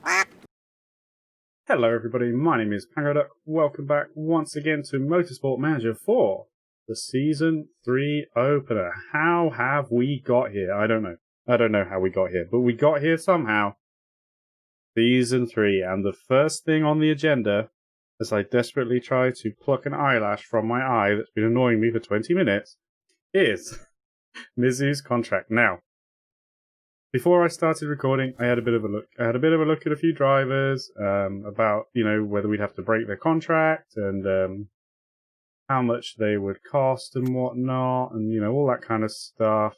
Hello everybody, my name is Pango. Welcome back once again to Motorsport Manager 4, the Season 3 opener. How have we got here? I don't know. I don't know how we got here, but we got here somehow. Season 3, and the first thing on the agenda, as I desperately try to pluck an eyelash from my eye that's been annoying me for 20 minutes, is Mizu's contract. Now, before I started recording, I had a bit of a look. I had a bit of a look at a few drivers about, whether we'd have to break their contract and how much they would cost and whatnot, and all that kind of stuff.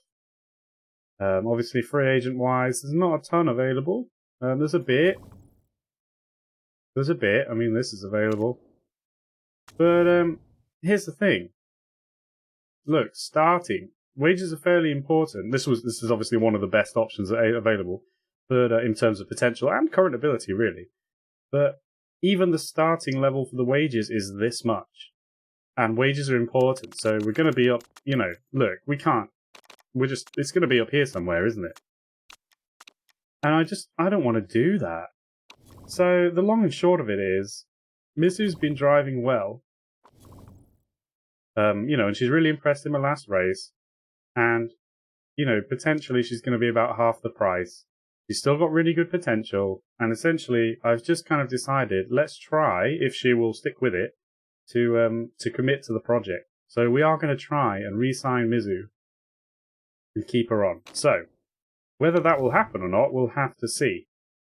Obviously, free agent wise, there's not a ton available. There's a bit. I mean, this is available, but here's the thing. Look, starting. Wages are fairly important. This is obviously one of the best options available, but in terms of potential and current ability, really. But even the starting level for the wages is this much, and wages are important. So we're going to be up. Look, we can't. It's going to be up here somewhere, isn't it? And I don't want to do that. So the long and short of it is, Mizu's been driving well. And she's really impressed in her last race. And, potentially she's going to be about half the price. She's still got really good potential. And essentially, I've just kind of decided, let's try, if she will stick with it, to commit to the project. So we are going to try and re-sign Mizu and keep her on. So, whether that will happen or not, we'll have to see.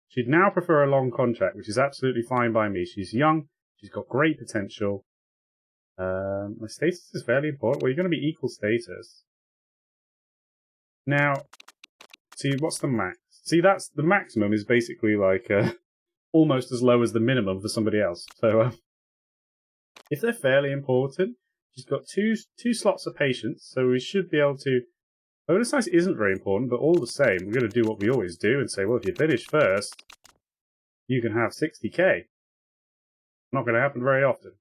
She'd now prefer a long contract, which is absolutely fine by me. She's young. She's got great potential. My status is fairly important. Well, you're going to be equal status. Now, see, what's the max? See, that's the maximum is basically like almost as low as the minimum for somebody else. So, if they're fairly important, she's got two slots of patience, so we should be able to. Bonus size isn't very important, but all the same, we're going to do what we always do and say, well, if you finish first, you can have 60k. Not going to happen very often.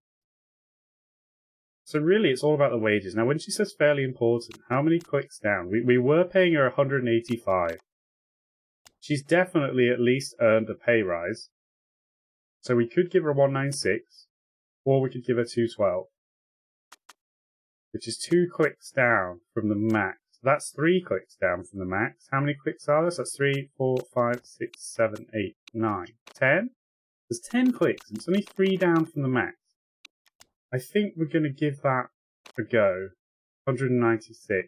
So really, it's all about the wages. Now, when she says fairly important, how many clicks down? We were paying her 185. She's definitely at least earned a pay rise. So we could give her 196, or we could give her 212, which is 2 clicks down from the max. That's 3 clicks down from the max. How many clicks are there? So that's 3, 4, 5, 6, 7, 8, 9, 10. There's 10 clicks, and it's only 3 down from the max. I think we're going to give that a go. 196.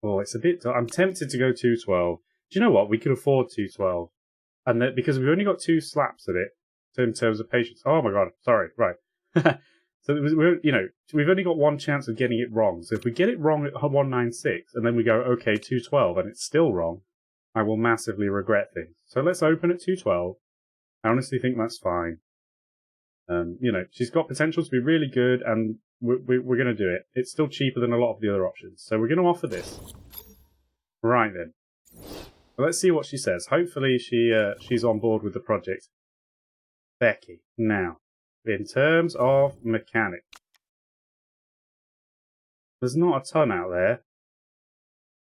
Oh, it's a bit. I'm tempted to go 212. Do you know what? We could afford 212, and that because we've only got 2 slaps at it in terms of patience. Oh my god! Sorry. Right. So we've only got 1 chance of getting it wrong. So if we get it wrong at 196, and then we go okay 212, and it's still wrong, I will massively regret things. So let's open at 212. I honestly think that's fine. She's got potential to be really good, and we're going to do it. It's still cheaper than a lot of the other options, so we're going to offer this. Right then, well, let's see what she says. Hopefully, she's on board with the project. Becky, now, in terms of mechanic, there's not a ton out there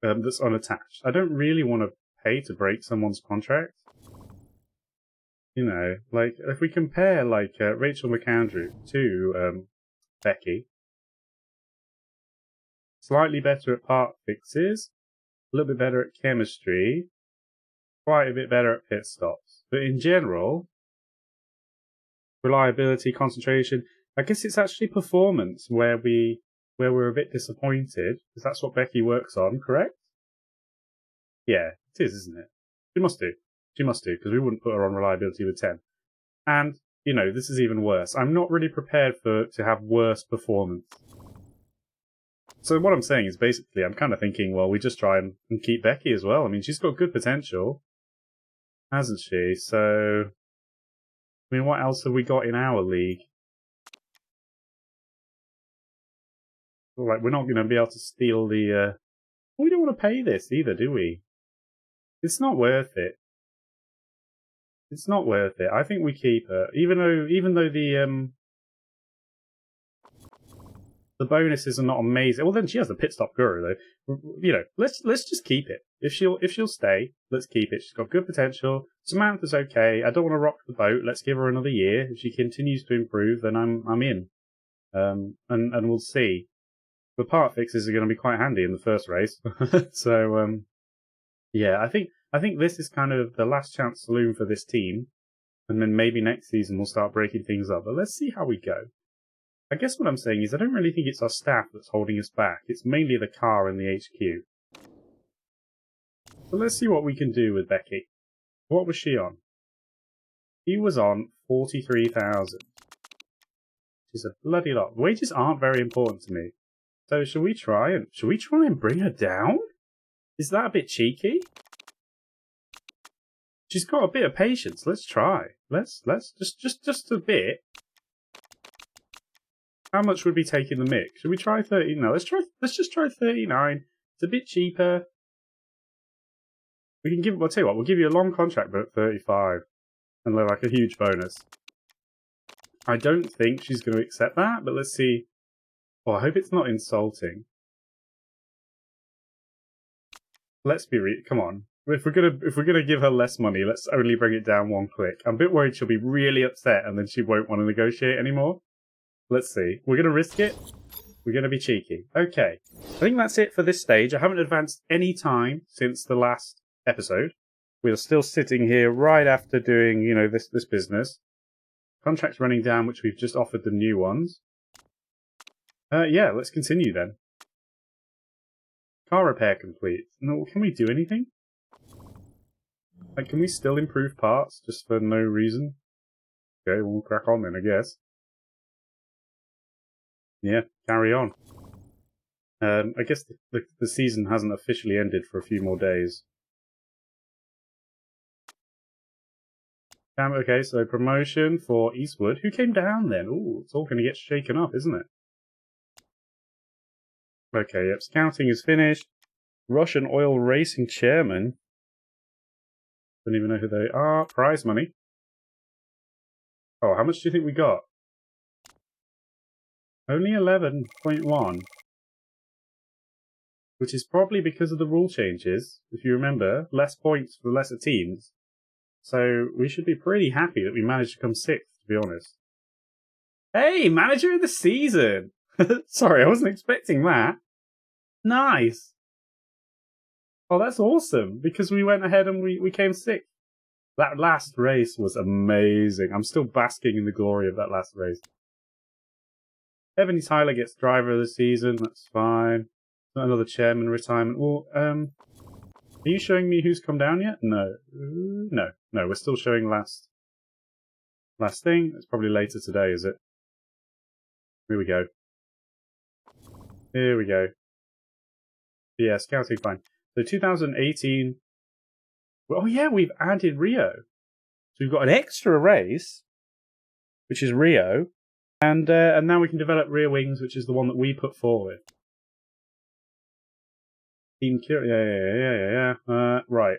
that's unattached. I don't really want to pay to break someone's contract. Like, if we compare, Rachel McAndrew to Becky, slightly better at part fixes, a little bit better at chemistry, quite a bit better at pit stops. But in general, reliability, concentration, I guess it's actually performance where we're a bit disappointed, because that's what Becky works on, correct? Yeah, it is, isn't it? She must do. She must do, because we wouldn't put her on reliability with 10. And, this is even worse. I'm not really prepared to have worse performance. So what I'm saying is basically, I'm kind of thinking, well, we just try and keep Becky as well. I mean, she's got good potential, hasn't she? So, I mean, what else have we got in our league? Like, we're not going to be able to steal the... We don't want to pay this either, do we? It's not worth it. It's not worth it. I think we keep her, even though the The bonuses are not amazing. Well, then she has the pit stop guru, though. You know, let's just keep it. If she'll stay, let's keep it. She's got good potential. Samantha's okay. I don't want to rock the boat. Let's give her another year. If she continues to improve, then I'm in. And we'll see. The part fixes are going to be quite handy in the first race. So yeah, I think this is kind of the last chance saloon for this team, and then maybe next season we'll start breaking things up. But let's see how we go. I guess what I'm saying is I don't really think it's our staff that's holding us back. It's mainly the car and the HQ. So let's see what we can do with Becky. What was she on? She was on 43,000. Which is a bloody lot. Wages aren't very important to me. So should we try and bring her down? Is that a bit cheeky? She's got a bit of patience. Let's try. Let's just a bit. How much would we take in the mix? Should we try 30? No, let's just try 39. It's a bit cheaper. We can give. I'll tell you what. We'll give you a long contract, but at 35, and like a huge bonus. I don't think she's going to accept that, but let's see. Oh, I hope it's not insulting. Let's be come on. If we're gonna give her less money, let's only bring it down one click. I'm a bit worried she'll be really upset and then she won't want to negotiate anymore. Let's see. We're gonna risk it. We're gonna be cheeky. Okay. I think that's it for this stage. I haven't advanced any time since the last episode. We're still sitting here right after doing, you know, this business. Contracts running down, which we've just offered them new ones. Yeah, let's continue then. Car repair complete. No, can we do anything? Like, can we still improve parts just for no reason? Okay, we'll crack on then, I guess. Yeah, carry on. I guess the season hasn't officially ended for a few more days. Okay, so promotion for Eastwood. Who came down then? Ooh, it's all going to get shaken up, isn't it? Okay, yep, scouting is finished. Russian Oil Racing Chairman. Don't even know who they are. Prize money. Oh, how much do you think we got? Only 11.1. Which is probably because of the rule changes. If you remember, less points for the lesser teams. So we should be pretty happy that we managed to come 6th, to be honest. Hey, manager of the season! Sorry, I wasn't expecting that. Nice! Oh, that's awesome, because we went ahead and we came 6th. That last race was amazing. I'm still basking in the glory of that last race. Ebony Tyler gets driver of the season, that's fine. Not another chairman retirement. Well, are you showing me who's come down yet? No. No, we're still showing last thing. It's probably later today, is it? Here we go. Here we go. Yeah, scouting fine. So 2018. Oh yeah, we've added Rio. So we've got an extra race, which is Rio, and now we can develop rear wings, which is the one that we put forward. Team yeah. Right.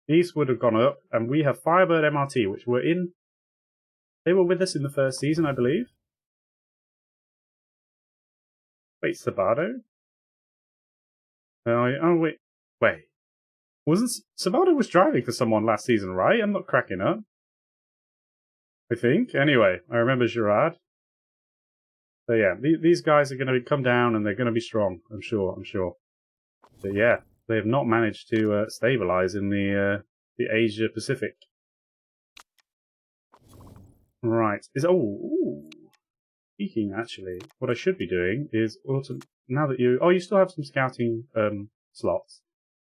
Eastwood have gone up, and we have Firebird MRT, which were in. They were with us in the first season, I believe. Wait, Sabato? Oh wait. Wasn't Sabato was driving for someone last season, right? I'm not cracking up. I think. Anyway, I remember Gerard. So yeah, these guys are going to come down and they're going to be strong. I'm sure. But yeah, they have not managed to stabilize in the Asia Pacific. Right. Speaking actually, what I should be doing is now that you still have some scouting slots.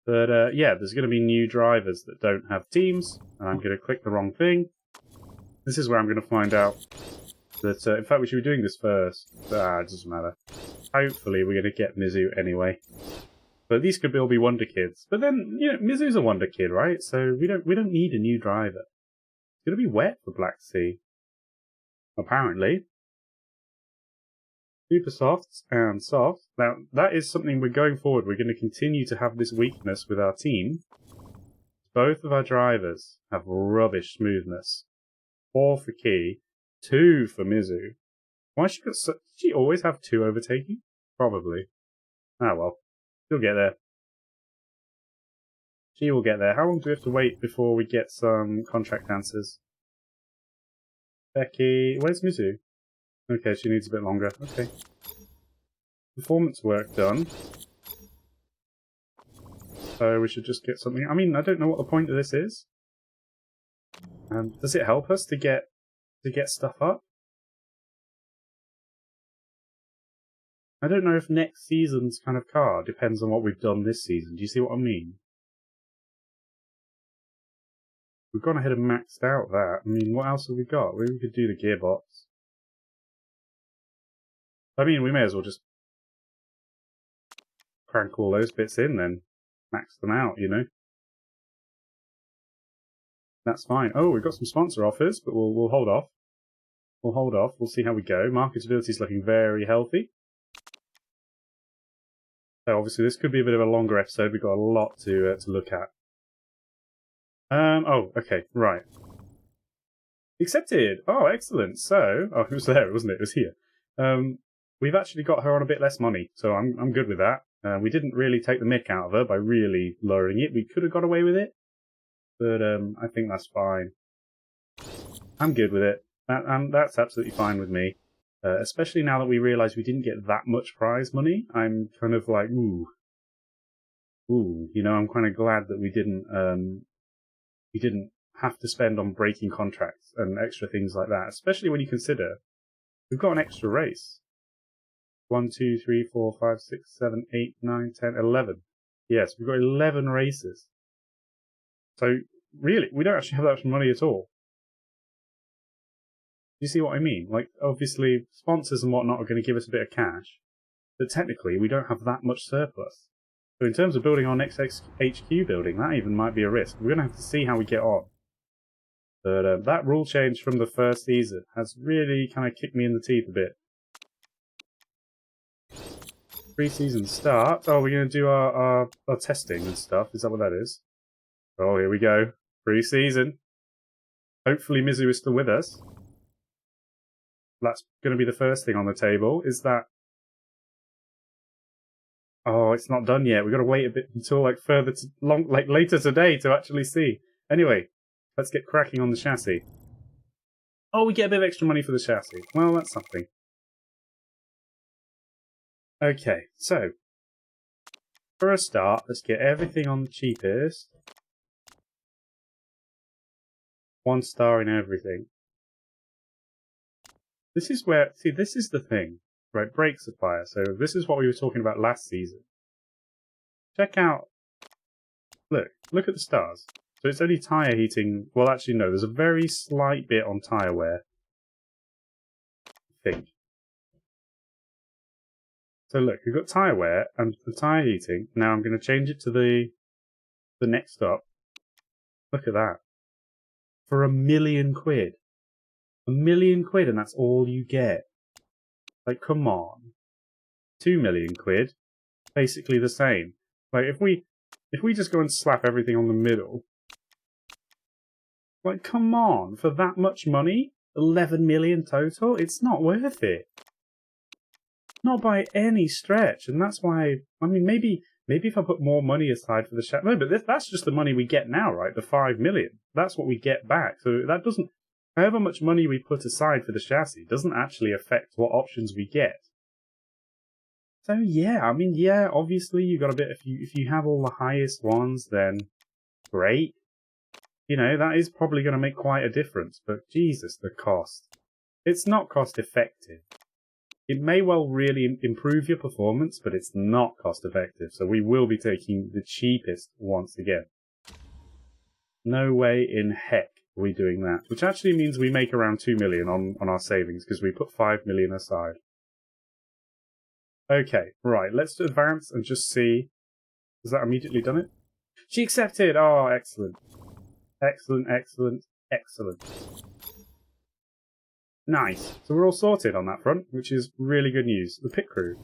But yeah, there's going to be new drivers that don't have teams, and I'm going to click the wrong thing. This is where I'm going to find out that, in fact, we should be doing this first. It doesn't matter. Hopefully we're going to get Mizu anyway. But these could all be Wonder Kids. But then, you know, Mizu's a Wonder Kid, right? So we don't need a new driver. It's going to be wet for Black Sea. Apparently. Super softs and soft. Now, that is something we're going forward. We're going to continue to have this weakness with our team. Both of our drivers have rubbish smoothness. 4 for Key, 2 for Mizu. Why she got so... Did she always have 2 overtaking? Probably. Ah, well. She'll get there. She will get there. How long do we have to wait before we get some contract answers? Becky... Where's Mizu? Okay, she needs a bit longer. Okay. Performance work done. So we should just get something... I mean, I don't know what the point of this is. Does it help us to get stuff up? I don't know if next season's kind of car depends on what we've done this season. Do you see what I mean? We've gone ahead and maxed out that. I mean, what else have we got? We could do the gearbox. I mean, we may as well just crank all those bits in then. Max them out, you know? That's fine. Oh, we've got some sponsor offers, but we'll hold off. We'll hold off. We'll see how we go. Marketability's looking very healthy. So obviously this could be a bit of a longer episode. We've got a lot to look at. Oh, okay, right. Accepted! Oh, excellent. So, oh, it was there, wasn't it? It was here. We've actually got her on a bit less money, so I'm good with that. We didn't really take the mick out of her by really lowering it. We could have got away with it, but I think that's fine. I'm good with it. That's absolutely fine with me. Especially now that we realise we didn't get that much prize money. I'm kind of like, ooh, you know, I'm kind of glad that we didn't have to spend on breaking contracts and extra things like that. Especially when you consider we've got an extra race. 1, 2, 3, 4, 5, 6, 7, 8, 9, 10, 11. Yes, we've got 11 races. So really, we don't actually have that much money at all. Do you see what I mean? Like, obviously, sponsors and whatnot are going to give us a bit of cash, but technically, we don't have that much surplus. So in terms of building our next HQ building, that even might be a risk. We're going to have to see how we get on. But that rule change from the first season has really kind of kicked me in the teeth a bit. Pre-season start. Oh, we're going to do our testing and stuff. Is that what that is? Oh, here we go. Pre-season. Hopefully Mizu is still with us. That's going to be the first thing on the table, is that... Oh, it's not done yet. We've got to wait a bit until like later today to actually see. Anyway, let's get cracking on the chassis. Oh, we get a bit of extra money for the chassis. Well, that's something. Okay, so for a start, let's get everything on the cheapest. 1 star in everything. This is where, see, this is the thing, right? Brake supplier. So this is what we were talking about last season. Check out, look at the stars. So it's only tyre heating. Well, actually, no, there's a very slight bit on tyre wear, I think. So look, we've got tyre wear and the tyre heating. Now I'm going to change it to the next up. Look at that. For £1 million. £1 million and that's all you get. Like, come on. 2 million quid. Basically the same. Like, if we just go and slap everything on the middle. Like, come on. For that much money? 11 million total? It's not worth it. Not by any stretch. And that's why, I mean, maybe if I put more money aside for the chassis. No, but that's just the money we get now, right? The 5 million. That's what we get back. So that doesn't, however much money we put aside for the chassis doesn't actually affect what options we get. So yeah, I mean, yeah, obviously you got a bit, if you have all the highest ones, then great. You know, that is probably going to make quite a difference, but Jesus, the cost. It's not cost effective. It may well really improve your performance, but it's not cost effective, so we will be taking the cheapest once again. No way in heck are we doing that, which actually means we make around 2 million on our savings, because we put 5 million aside. Okay, right, let's advance and just see. Has that immediately done it? She accepted! Oh, excellent. Excellent, excellent, excellent. Nice. So we're all sorted on that front, which is really good news. The pit crew.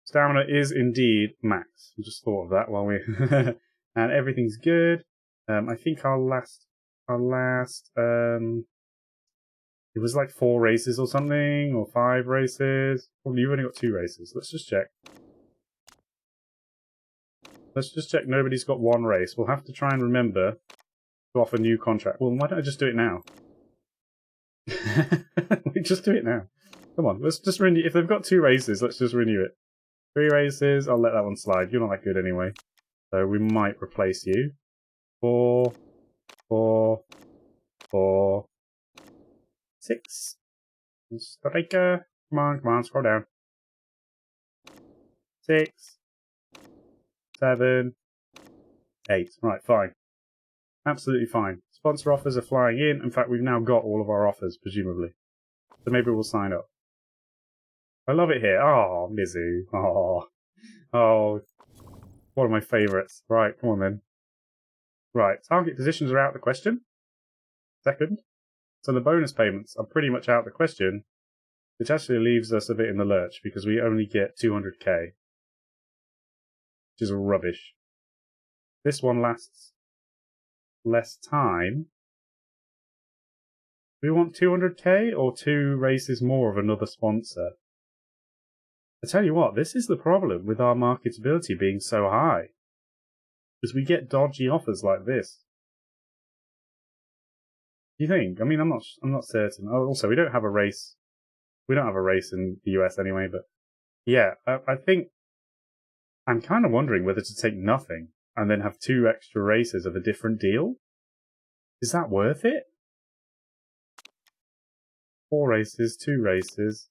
Stamina is indeed max. I just thought of that while we... and everything's good. I think our last It was like 4 races or something, or 5 races. Well, you've only got 2 races. Let's just check. Let's just check nobody's got 1 race. We'll have to try and remember to offer new contract. Well, why don't I just do it now? We just do it now. Come on, let's just renew. If they've got 2 races, let's just renew it. 3 races, I'll let that one slide. You're not that good anyway. So we might replace you. 4, 4, 4, 6. Striker. Come on, scroll down. 6, 7, 8. Right, fine. Absolutely fine. Sponsor offers are flying in. In fact, we've now got all of our offers, presumably. So maybe we'll sign up. I love it here. Oh, Mizu. Oh. One of my favourites. Right, come on then. Right, target positions are out of the question. Second. So the bonus payments are pretty much out of the question, which actually leaves us a bit in the lurch because we only get 200k. Which is rubbish. This one lasts less time. Do we want 200k or 2 races more of another sponsor? I tell you what, this is the problem with our marketability being so high. Because we get dodgy offers like this. Do you think? I mean, I'm not certain. Oh, also, we don't have a race. We don't have a race in the US anyway, but yeah, I think I'm kind of wondering whether to take nothing and then have 2 extra races of a different deal. Is that worth it? 4 races, 2 races.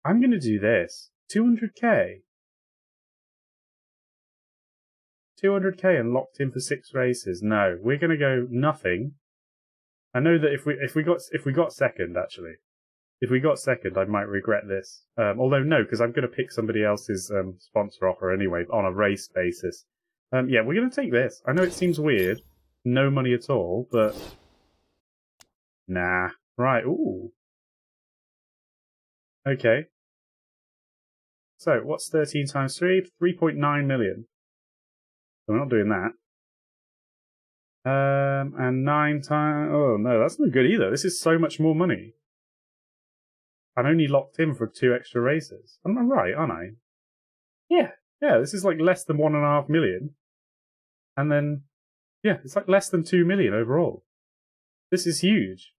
I'm going to do this. 200k. 200k and locked in for 6 races. No, we're going to go nothing. I know that if we got second, actually, if we got second, I might regret this. Although no, because I'm going to pick somebody else's sponsor offer anyway on a race basis. Yeah, we're going to take this. I know it seems weird, no money at all, but nah. Right. Ooh. Okay. So what's 13 times 3? 3.9 million. So we're not doing that. And 9 times... Oh, no, that's not good either. This is so much more money. I'm only locked in for 2 extra races. I'm right, aren't I? Yeah, this is like less than 1.5 million. And then, yeah, it's like less than 2 million overall. This is huge.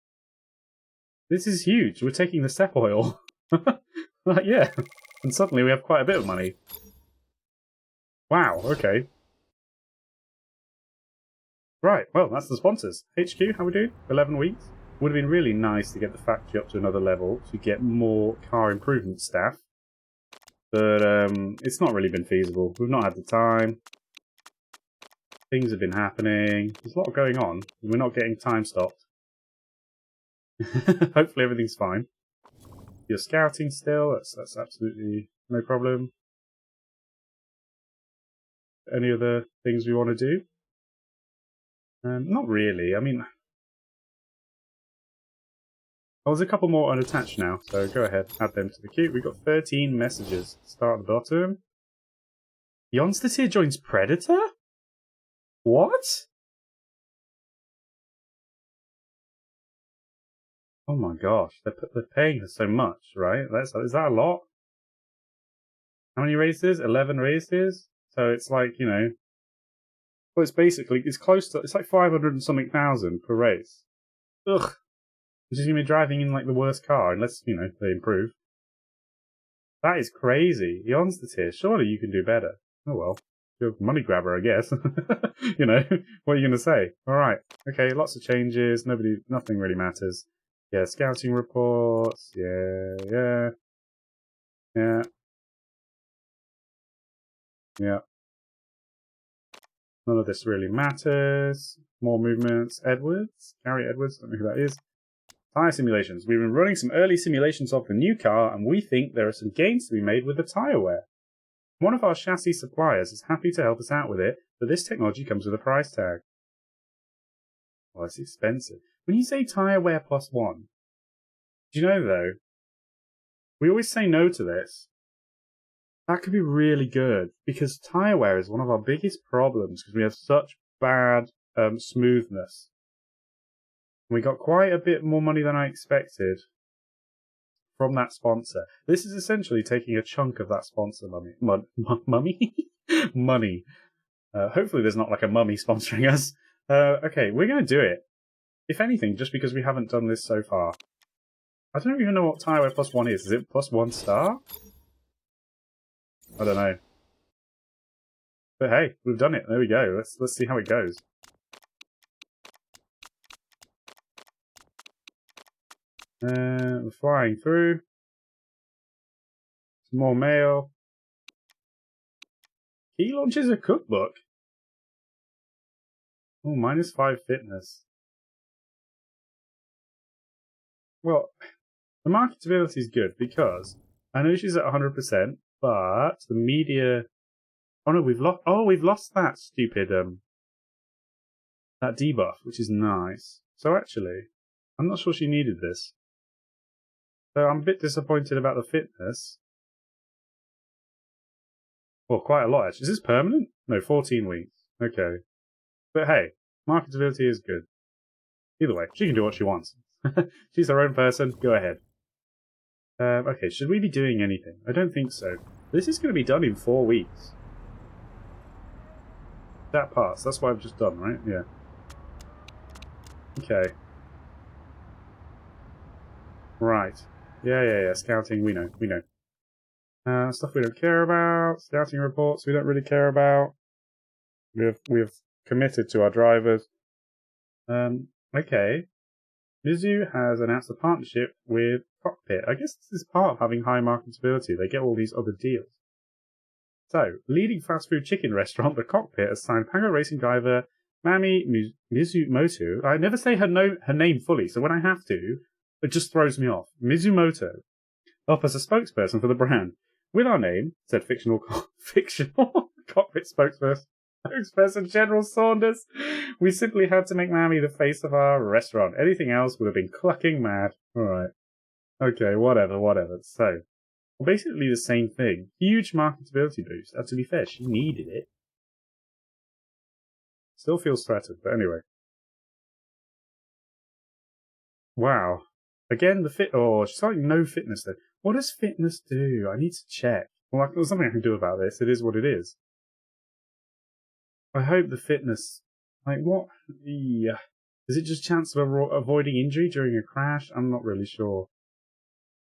This is huge. We're taking the step oil. Like, yeah. And suddenly we have quite a bit of money. Wow, okay. Right, well, that's the sponsors. HQ, how we doing? 11 weeks. Would have been really nice to get the factory up to another level to get more car improvement staff. But it's not really been feasible. We've not had the time. Things have been happening. There's a lot going on. We're not getting time stopped. Hopefully everything's fine. You're scouting still. That's absolutely no problem. Any other things we want to do? Not really. I mean... Oh, there's a couple more unattached now, so go ahead, add them to the queue. We've got 13 messages. Start at the bottom. Yonstatir joins Predator? What? Oh my gosh, they're paying her so much, right? Is that a lot? How many races? 11 races? So it's like, you know... Well, it's close to... It's like 500 and something thousand per race. Ugh. She's going to be driving in like the worst car, unless, you know, they improve. That is crazy. Yonstatir, surely you can do better. Oh well. You're a money grabber, I guess. You know, what are you going to say? Alright. Okay, lots of changes. Nothing really matters. Yeah, scouting reports. Yeah. None of this really matters. More movements. Edwards. Gary Edwards, don't know who that is. Tyre simulations. We've been running some early simulations of the new car, and we think there are some gains to be made with the tyre wear. One of our chassis suppliers is happy to help us out with it, but this technology comes with a price tag. Well, it's expensive. When you say tyre wear +1, do you know, though, we always say no to this. That could be really good, because tyre wear is one of our biggest problems, because we have such bad smoothness. We got quite a bit more money than I expected from that sponsor. This is essentially taking a chunk of that sponsor money. Money. Hopefully there's not like a mummy sponsoring us. Okay, we're going to do it. If anything, just because we haven't done this so far. I don't even know what Tyre plus 1 is. Is it plus 1 star? I don't know. But hey, we've done it. There we go. Let's see how it goes. We're flying through. Some more mail. He launches a cookbook. Oh, -5 fitness. Well, the marketability is good because I know she's at 100%, but the media. Oh no, we've lost. Oh, we've lost that stupid that debuff, which is nice. So actually, I'm not sure she needed this. So I'm a bit disappointed about the fitness. Well, quite a lot actually. Is this permanent? No, 14 weeks. Okay. But hey, marketability is good. Either way, she can do what she wants. She's her own person. Go ahead. Okay, should we be doing anything? I don't think so. This is going to be done in 4 weeks. That parts. That's what I've just done, right? Yeah. Okay. Right. Yeah. Scouting, we know. Stuff we don't care about. Scouting reports we don't really care about. We've committed to our drivers. Okay. Mizu has announced a partnership with Cockpit. I guess this is part of having high marketability. They get all these other deals. So, leading fast food chicken restaurant, The Cockpit, has signed Pango racing driver Mami Mizumoto. I never say her name fully, so when I have to, it just throws me off. Mizumoto up as a spokesperson for the brand. With our name, said fictional Cockpit spokesperson General Saunders, we simply had to make Mami the face of our restaurant. Anything else would have been clucking mad. Alright. Okay, whatever. So, basically the same thing. Huge marketability boost. To be fair, she needed it. Still feels threatened, but anyway. Wow. Again, oh, she's like no fitness though. What does fitness do? I need to check. Well, there's something I can do about this. It is what it is. I hope the fitness... Like, what? Yeah. Is it just chance of avoiding injury during a crash? I'm not really sure.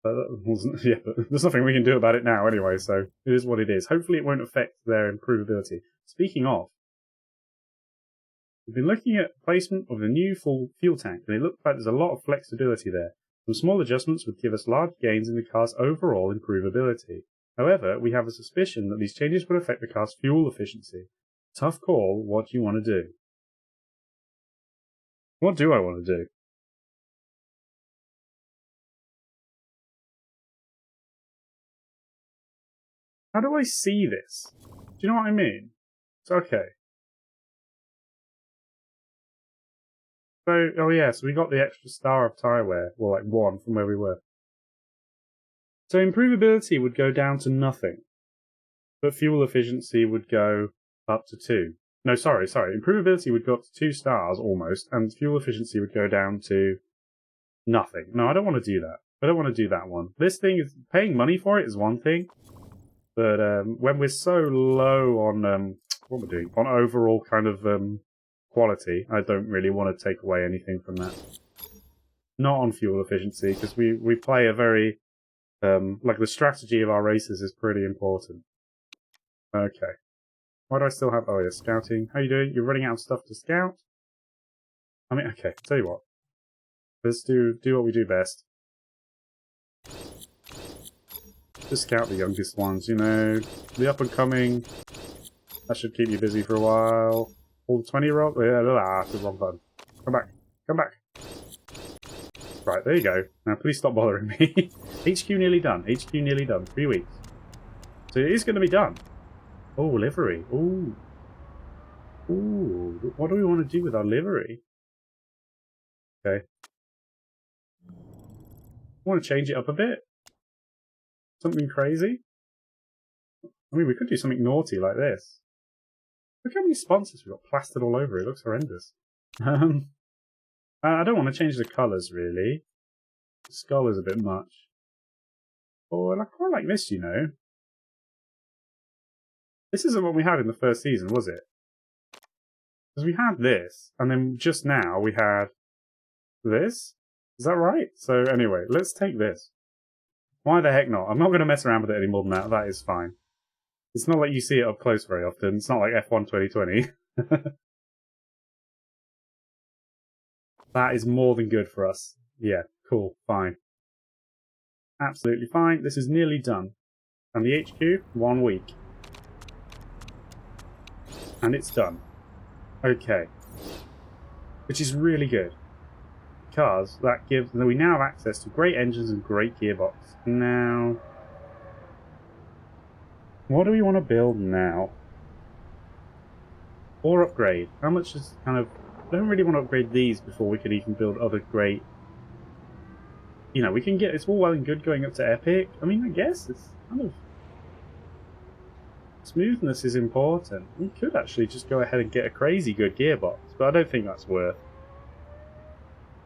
But there's nothing we can do about it now anyway, so it is what it is. Hopefully it won't affect their improvability. Speaking of, we've been looking at placement of the new full fuel tank, and it looks like there's a lot of flexibility there. Some small adjustments would give us large gains in the car's overall improvability. However, we have a suspicion that these changes would affect the car's fuel efficiency. Tough call, what do you want to do? What do I want to do? How do I see this? Do you know what I mean? It's okay. So, oh yeah, so we got the extra star of tyre wear, well, like 1 from where we were. So improvability would go down to nothing, but fuel efficiency would go up to 2. No, sorry. Improvability would go up to 2 stars almost, and fuel efficiency would go down to nothing. No, I don't want to do that. I don't want to do that one. This thing is paying money for it is one thing, but when we're so low on what we're doing on overall kind of quality, I don't really want to take away anything from that. Not on fuel efficiency, because we play a very like the strategy of our races is pretty important. Okay. Why do I still have... Oh yeah, scouting. How you doing? You're running out of stuff to scout? I mean, okay, tell you what. Let's do what we do best. Just scout the youngest ones, you know. The up-and-coming. That should keep you busy for a while. All the 20-year-old... Yeah, that's the wrong button. Come back. Right, there you go. Now, please stop bothering me. HQ nearly done. 3 weeks. So it is going to be done. Oh, livery. Ooh. What do we want to do with our livery? Okay. I want to change it up a bit. Something crazy. I mean, we could do something naughty like this. Look how many sponsors we've got plastered all over it. It looks horrendous. I don't want to change the colours, really. The skull is a bit much. Oh, I quite like this, you know. This isn't what we had in the first season, was it? Because we had this, and then just now we had this. Is that right? So anyway, let's take this. Why the heck not? I'm not going to mess around with it any more than that. That is fine. It's not like you see it up close very often. It's not like F1 2020. That is more than good for us. Yeah, cool, fine. Absolutely fine. This is nearly done. And the HQ, 1 week. And it's done. Okay. Which is really good. Because that gives... we now have access to great engines and great gearbox. Now... what do we want to build now? Or upgrade? How much is kind of... I don't really want to upgrade these before we could even build other great... you know, we can get... it's all well and good going up to Epic. I mean, I guess it's kind of... smoothness is important. We could actually just go ahead and get a crazy good gearbox, but I don't think that's worth.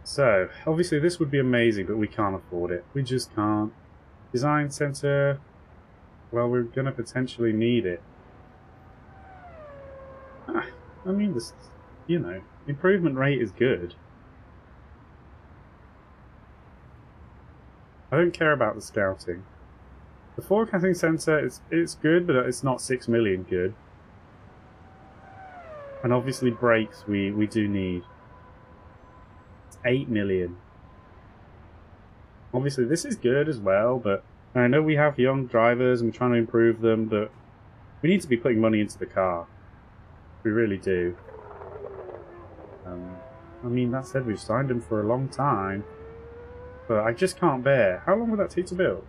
So, obviously this would be amazing, but we can't afford it. We just can't. Design center... well, we're going to potentially need it. I mean, this, you know, improvement rate is good. I don't care about the scouting. The forecasting sensor, it's good, but it's not 6 million good. And obviously brakes we do need. It's 8 million. Obviously this is good as well, but I know we have young drivers and we're trying to improve them, but we need to be putting money into the car. We really do. I mean, that said, we've signed them for a long time, but I just can't bear. How long would that take to build?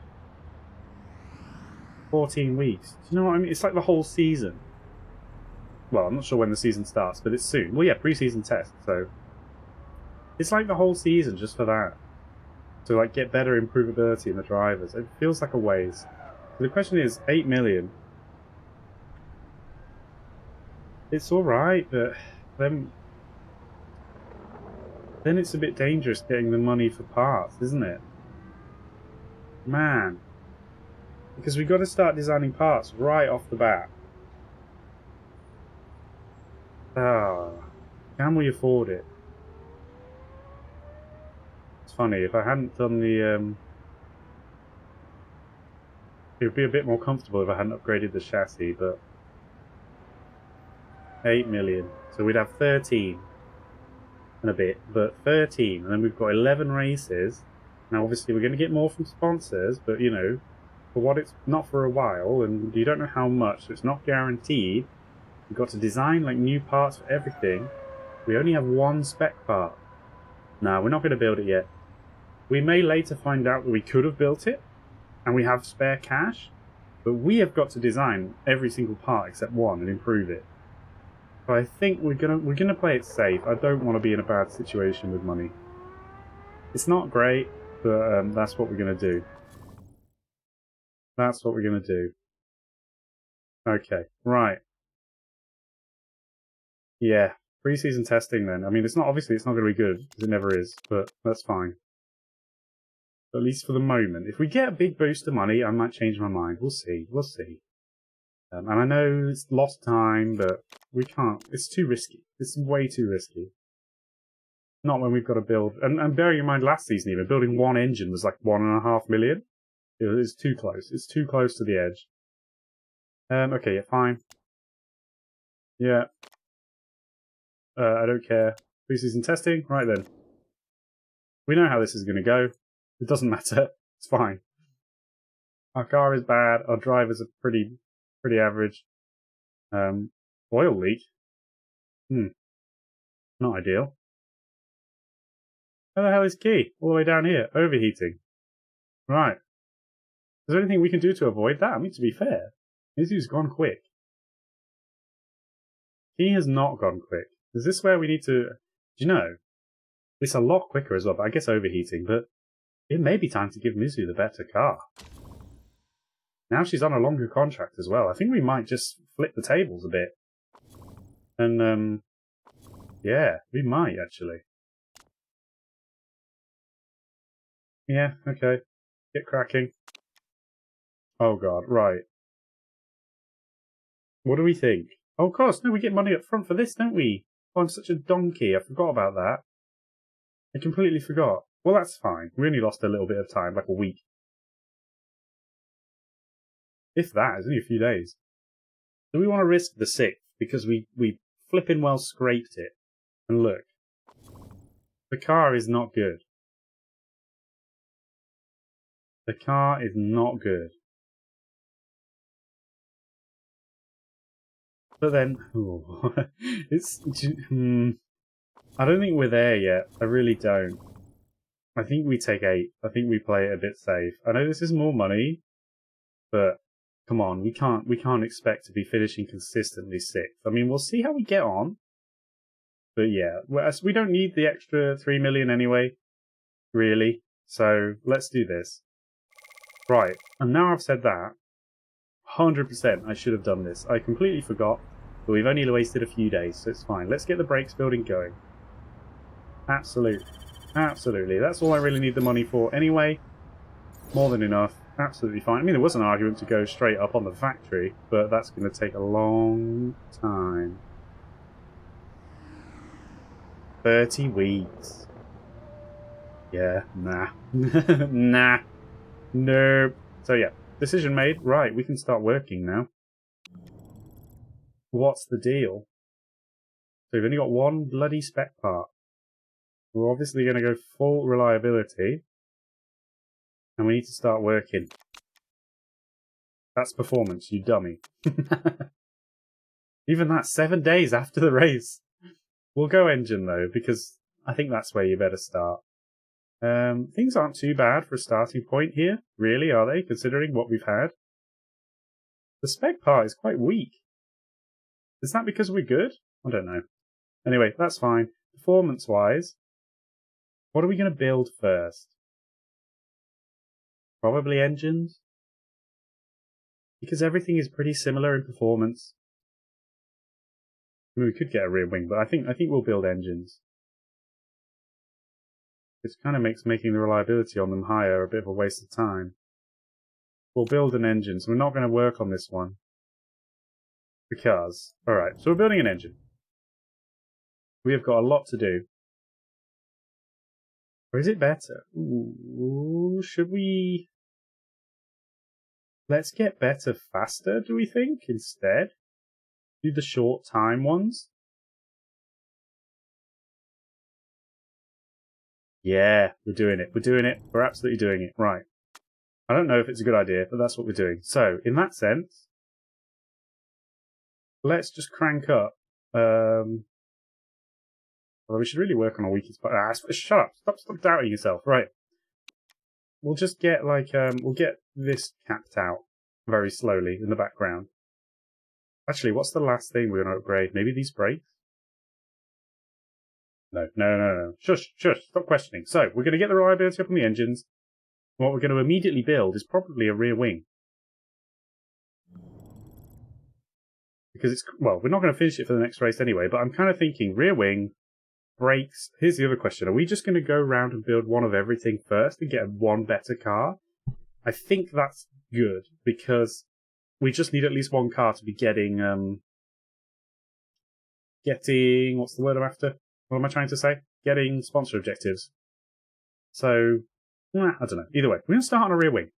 14 weeks. Do you know what I mean? It's like the whole season. Well, I'm not sure when the season starts, but it's soon. Well, yeah, pre-season test, so... it's like the whole season just for that. To, like, get better improvability in the drivers. It feels like a waste. So the question is, 8 million. It's alright, but then it's a bit dangerous getting the money for parts, isn't it? Man. Because we've got to start designing parts right off the bat. Ah, can we afford it? It's funny, if I hadn't done the... it would be a bit more comfortable if I hadn't upgraded the chassis, but... 8 million. So we'd have 13 and a bit, but 13. And then we've got 11 races. Now obviously we're going to get more from sponsors, but you know, for what it's not for a while, and you don't know how much, so it's not guaranteed. We've got to design like new parts for everything. We only have one spec part. No, we're not going to build it yet. We may later find out that we could have built it, and we have spare cash, but we have got to design every single part except one and improve it. So I think we're gonna play it safe. I don't want to be in a bad situation with money. It's not great, but that's what we're gonna do. That's what we're gonna do. Okay, right. Yeah, pre-season testing then. I mean, it's not obviously it's not gonna be good because it never is, but that's fine. At least for the moment. If we get a big boost of money, I might change my mind. We'll see. We'll see. And I know it's lost time, but we can't. It's too risky. It's way too risky. Not when we've got to build. And bearing in mind last season even, building one engine was like 1.5 million. It was too close. It's too close to the edge. Okay, yeah, fine. Yeah. I don't care. Pre-season testing? Right then. We know how this is going to go. It doesn't matter. It's fine. Our car is bad. Our drivers are pretty average. Oil leak? Not ideal. Where the hell is Key? All the way down here. Overheating. Right. Is there anything we can do to avoid that? I mean, to be fair, this has gone quick. Key has not gone quick. Is this where we need to... do you know? It's a lot quicker as well, but I guess overheating, but it may be time to give Mizu the better car. Now she's on a longer contract as well. I think we might just flip the tables a bit. And, yeah, we might, actually. Yeah, okay. Get cracking. Oh god, right. What do we think? Oh, of course, no, we get money up front for this, don't we? Oh, I'm such a donkey, I forgot about that. I completely forgot. Well, that's fine. We only lost a little bit of time, like a week. If that, it's only a few days. Do we want to risk the 6th? Because we flipping well scraped it. And look. The car is not good. The car is not good. But then, ooh, it's. I don't think we're there yet. I really don't. I think we take 8. I think we play it a bit safe. I know this is more money, but come on, we can't expect to be finishing consistently 6th. I mean, we'll see how we get on. But yeah, we don't need the extra 3 million anyway, really. So let's do this. Right, and now I've said that, 100% I should have done this. I completely forgot, but we've only wasted a few days, so it's fine. Let's get the brakes building going. Absolutely. Absolutely. That's all I really need the money for anyway. More than enough. Absolutely fine. I mean, there was an argument to go straight up on the factory, but that's going to take a long time. 30 weeks. Yeah, nah. Nah. Nope. So yeah, decision made. Right, we can start working now. What's the deal? So we've only got one bloody spec part. We're obviously going to go full reliability. And we need to start working. That's performance, you dummy. Even that, 7 days after the race. We'll go engine though, because I think that's where you better start. Things aren't too bad for a starting point here, really, are they, considering what we've had? The spec part is quite weak. Is that because we're good? I don't know. Anyway, that's fine. Performance-wise, what are we going to build first? Probably engines? Because everything is pretty similar in performance. I mean, we could get a rear wing, but I think we'll build engines. It kind of makes making the reliability on them higher a bit of a waste of time. We'll build an engine, so we're not going to work on this one. Because, alright, so we're building an engine. We have got a lot to do. Or is it better? Ooh, should we... Let's get better faster, do we think, instead? Do the short time ones? Yeah, we're doing it. We're doing it. We're absolutely doing it. Right. I don't know if it's a good idea, but that's what we're doing. So, in that sense, let's just crank up. Although we should really work on our weakest part. Shut up. Stop doubting yourself. Right. We'll just get, like, we'll get this capped out very slowly in the background. Actually, what's the last thing we're going to upgrade? Maybe these brakes? No. Shush. Stop questioning. So, we're going to get the reliability up on the engines. What we're going to immediately build is probably a rear wing. Because it's, well, we're not going to finish it for the next race anyway, but I'm kind of thinking rear wing, brakes. Here's the other question. Are we just going to go around and build one of everything first and get one better car? I think that's good, because we just need at least one car to be getting, what's the word I'm after? What am I trying to say? Getting sponsor objectives. So, I don't know. Either way, we're going to start on a rear wing.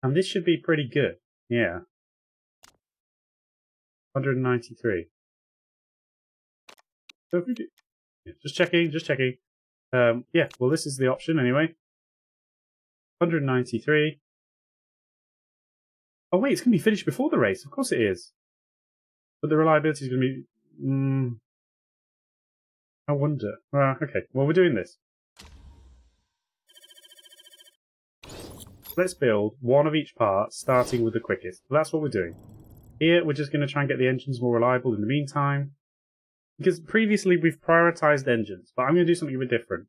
And this should be pretty good. Yeah. 193. So if we do... Yeah, just checking. Yeah, well, this is the option anyway. 193. Oh, wait, it's going to be finished before the race. Of course it is. But the reliability is going to be... I wonder. Okay, well, we're doing this. Let's build one of each part, starting with the quickest. That's what we're doing. Here, we're just going to try and get the engines more reliable in the meantime. Because previously we've prioritized engines, but I'm going to do something a bit different.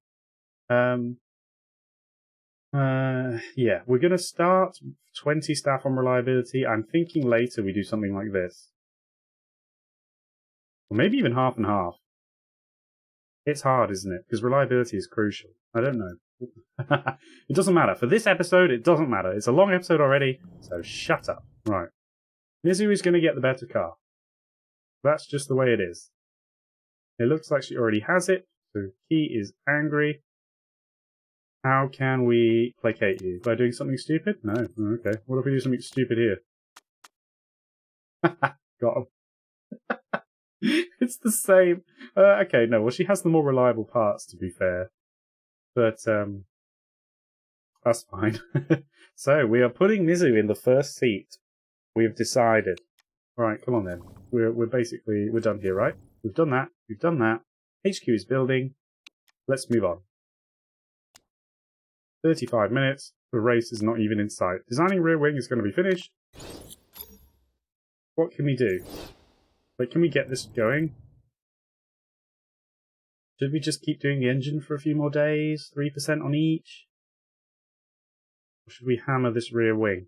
Yeah, we're going to start 20 staff on reliability. I'm thinking later we do something like this. Or maybe even half and half. It's hard, isn't it? Because reliability is crucial. I don't know. It doesn't matter. For this episode, it doesn't matter. It's a long episode already, so shut up. Right. Mizu is going to get the better car. That's just the way it is. It looks like she already has it, so he is angry. How can we placate you? By doing something stupid? No. Okay. What if we do something stupid here? Got him. It's the same. Okay, no. Well, she has the more reliable parts, to be fair. But, that's fine. So, we are putting Mizu in the first seat. We've decided. Right, come on then. We're basically, we're done here, right? We've done that. We've done that. HQ is building. Let's move on. 35 minutes. The race is not even in sight. Designing rear wing is going to be finished. What can we do? Like, can we get this going? Should we just keep doing the engine for a few more days? 3% on each? Or should we hammer this rear wing?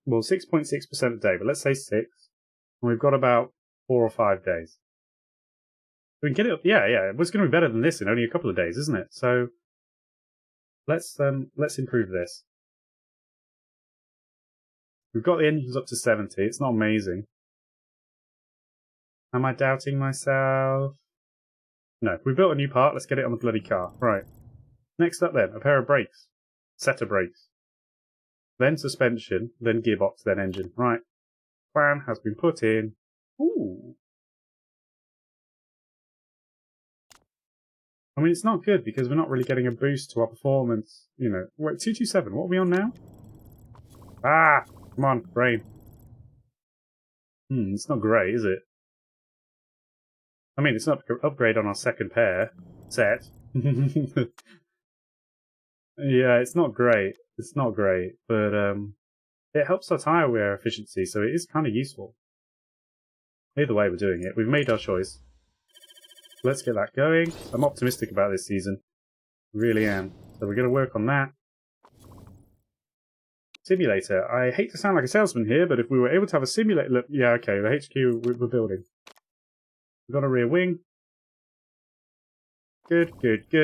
Well, 6.6% a day, but let's say 6. And we've got about 4 or 5 days. We can get it up. Yeah. It was going to be better than this in only a couple of days, isn't it? So let's improve this. We've got the engines up to 70. It's not amazing. Am I doubting myself? No. We built a new part. Let's get it on the bloody car. Right. Next up then, a pair of brakes. Set of brakes. Then suspension, then gearbox, then engine. Right. Plan has been put in. Ooh. I mean, it's not good because we're not really getting a boost to our performance. You know, wait, 227. What are we on now? Ah! Come on, brain. It's not great, is it? I mean, it's an upgrade on our second pair set. Yeah, it's not great. It's not great, but it helps our tyre wear efficiency, so it is kind of useful. Either way, we're doing it. We've made our choice. Let's get that going. I'm optimistic about this season. Really am. So we're going to work on that. Simulator. I hate to sound like a salesman here, but if we were able to have a simulator... Look, yeah, okay, the HQ we're building. We've got a rear wing. Good.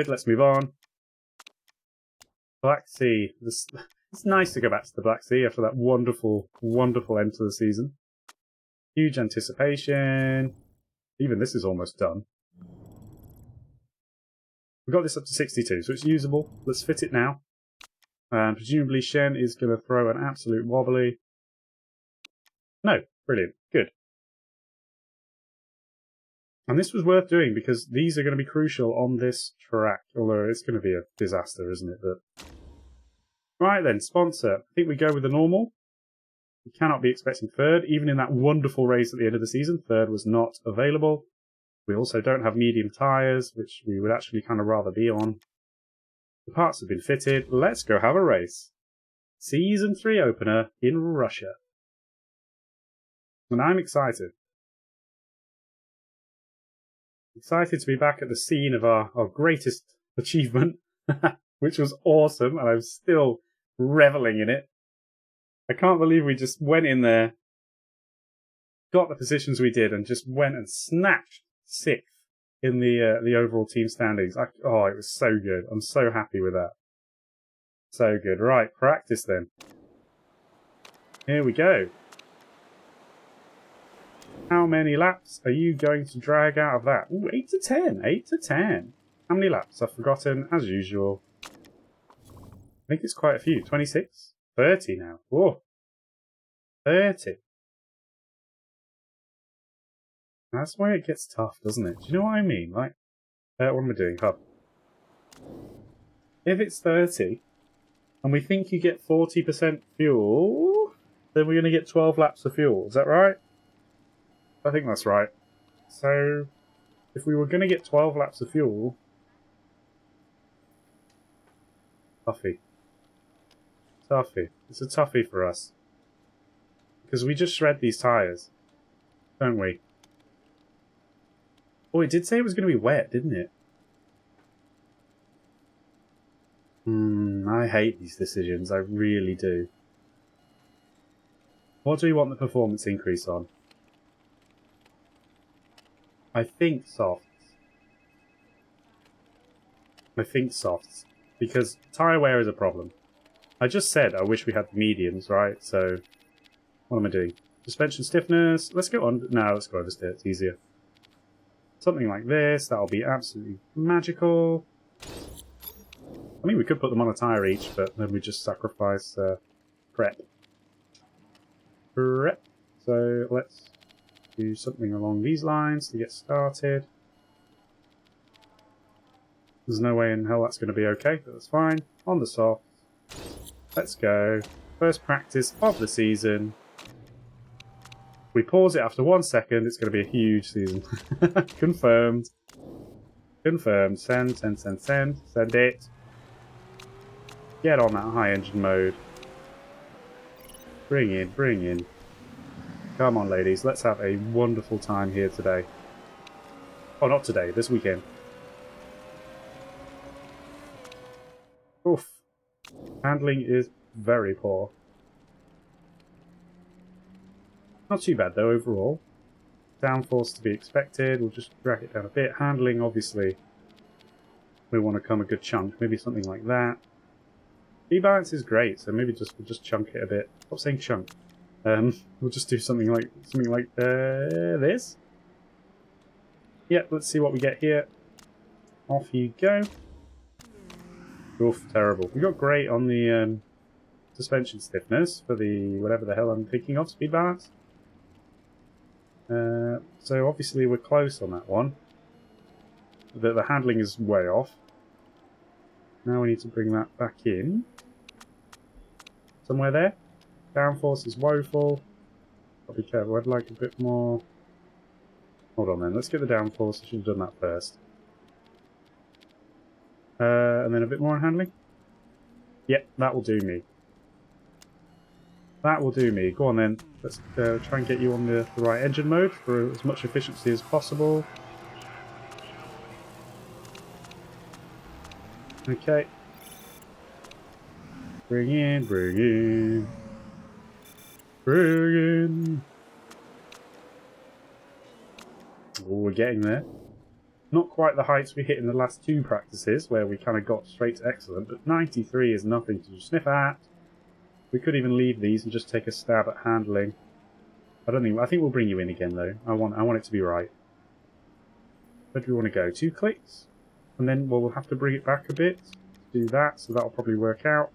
Let's move on. Black Sea. It's nice to go back to the Black Sea after that wonderful end to the season. Huge anticipation. Even this is almost done. We've got this up to 62, so it's usable. Let's fit it now. And presumably Shen is going to throw an absolute wobbly. No, brilliant, good. And this was worth doing because these are going to be crucial on this track. Although it's going to be a disaster, isn't it? But right then, sponsor. I think we go with the normal. We cannot be expecting third. Even in that wonderful race at the end of the season, third was not available. We also don't have medium tyres, which we would actually kind of rather be on. The parts have been fitted. Let's go have a race. Season 3 opener in Russia. And I'm excited. Excited to be back at the scene of our greatest achievement, which was awesome, and I'm still reveling in it. I can't believe we just went in there, got the positions we did, and just went and snatched 6th in the overall team standings. Oh, it was so good. I'm so happy with that. So good. Right, practice then. Here we go. How many laps are you going to drag out of that? Ooh, 8 to 10. 8 to 10. How many laps? I've forgotten, as usual. I think it's quite a few. 26? 30 now. Whoa. 30. That's where it gets tough, doesn't it? Do you know what I mean? Like, what am I doing? Hub. If it's 30, and we think you get 40% fuel, then we're going to get 12 laps of fuel. Is that right? I think that's right. So, if we were going to get 12 laps of fuel... Toughie. It's a toughie for us. Because we just shred these tyres. Don't we? Oh, it did say it was going to be wet, didn't it? and I hate these decisions, I really do. What do we want the performance increase on? I think softs. Because tyre wear is a problem. I just said I wish we had the mediums, right? So, what am I doing? Suspension stiffness. Let's go on. No, let's go oversteer. It's easier. Something like this. That'll be absolutely magical. I mean, we could put them on a tyre each, but then we just sacrifice prep. So let's do something along these lines to get started. There's no way in hell that's going to be okay, but that's fine. On the soft. Let's go. First practice of the season. We pause it after 1 second, it's going to be a huge season. Confirmed. Confirmed. Send, send, send, send. Send it. Get on that high engine mode. Bring in, bring in. Come on, ladies. Let's have a wonderful time here today. Oh, not today. This weekend. Oof. Handling is very poor. Not too bad, though, overall. Downforce to be expected. We'll just drag it down a bit. Handling, obviously, we want to come a good chunk. Maybe something like that. B-balance is great, so maybe we'll just chunk it a bit. Stop saying chunk. We'll just do something like this. Yeah, let's see what we get here. Off you go. Oof, terrible. We got great on the suspension stiffness for the whatever the hell I'm thinking of, speed balance. So obviously we're close on that one. The handling is way off. Now we need to bring that back in. Somewhere there. Downforce is woeful. I'll be careful. I'd like a bit more. Hold on then. Let's get the downforce. I should have done that first. And then a bit more on handling. Yep, that will do me. That will do me. Go on then. Let's try and get you on the right engine mode for as much efficiency as possible. Okay. Bring in, bring in. Bring in. Oh, we're getting there. Not quite the heights we hit in the last 2 practices, where we kind of got straight to excellent, but 93 is nothing to sniff at. We could even leave these and just take a stab at handling. I think we'll bring you in again though. I want it to be right. Where do we want to go? 2 clicks? And then we'll have to bring it back a bit to do that, so that'll probably work out.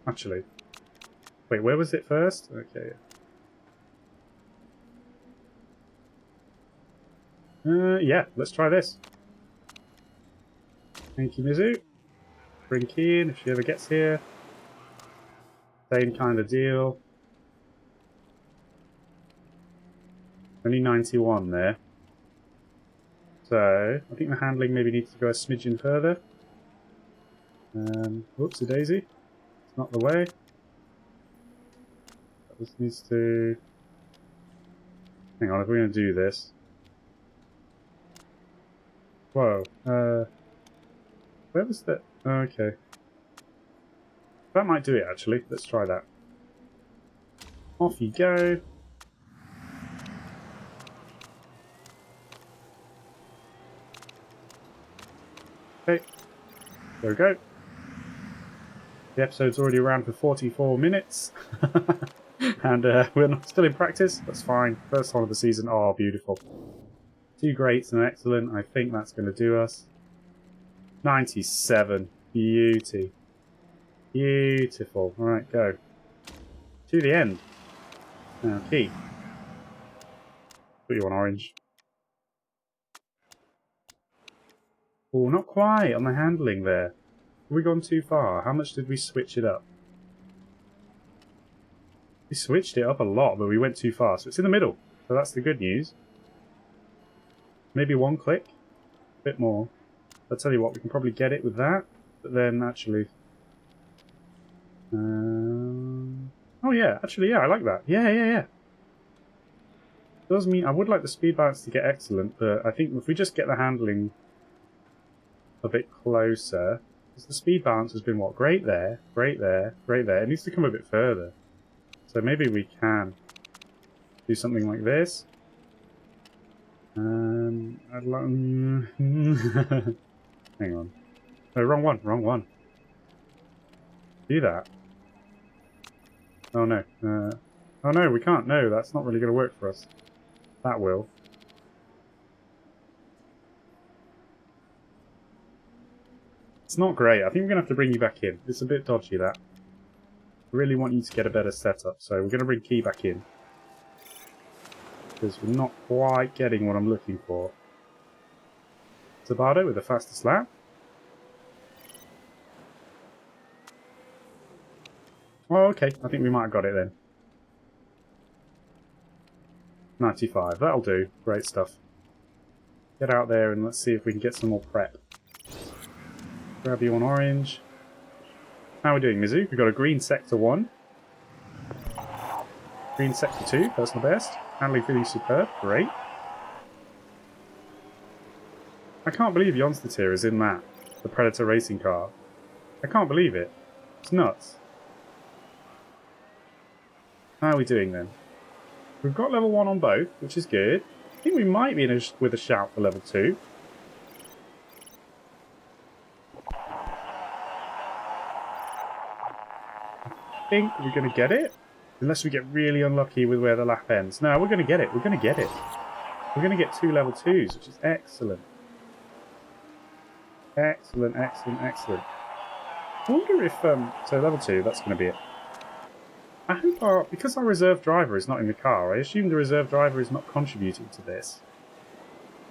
Actually. Wait, where was it first? Okay. Yeah, let's try this. Thank you, Mizu. Bring Key in if she ever gets here. Same kind of deal. Only 91 there. So, I think the handling maybe needs to go a smidgen further. Whoopsie daisy. It's not the way. This needs to... Hang on, if we're going to do this... Whoa, where was that? Oh, okay. That might do it, actually. Let's try that. Off you go. Okay. There we go. The episode's already around for 44 minutes. And we're still in practice. That's fine. First time of the season. Oh, beautiful. 2 greats and excellent. I think that's going to do us. 97. Beauty. Beautiful. Alright, go. To the end. Now, Key. Put you on orange. Oh, not quite on the handling there. Have we gone too far? How much did we switch it up? We switched it up a lot, but we went too far. So it's in the middle. So that's the good news. Maybe 1 click. A bit more. I'll tell you what, we can probably get it with that. But then, actually... Oh yeah, actually, yeah, I like that. Yeah. Does mean I would like the speed balance to get excellent, but I think if we just get the handling a bit closer. Because the speed balance has been, what, great there, great there, great there. It needs to come a bit further. So maybe we can do something like this. I'd like... Hang on. No, wrong one, wrong one. Do that. Oh no. Oh no, we can't. No, that's not really going to work for us. That will. It's not great. I think we're going to have to bring you back in. It's a bit dodgy, that. I really want you to get a better setup, so we're going to bring Key back in. Because we're not quite getting what I'm looking for. Tabata with the fastest lap. Oh, okay. I think we might have got it then. 95. That'll do. Great stuff. Get out there and let's see if we can get some more prep. Grab you on orange. How are we doing, Mizu? We've got a green sector 1. Green sector 2, personal best. Handling really superb. Great. I can't believe Jonstetter is in that. The Predator racing car. I can't believe it. It's nuts. How are we doing then? We've got level 1 on both, which is good. I think we might be with a shout for level 2. I think we're going to get it. Unless we get really unlucky with where the lap ends. No, we're going to get it. We're going to get it. We're going to get 2 level 2s, which is excellent. Excellent, excellent, excellent. I wonder if... so level 2, that's going to be it. I hope because our reserve driver is not in the car, I assume the reserve driver is not contributing to this.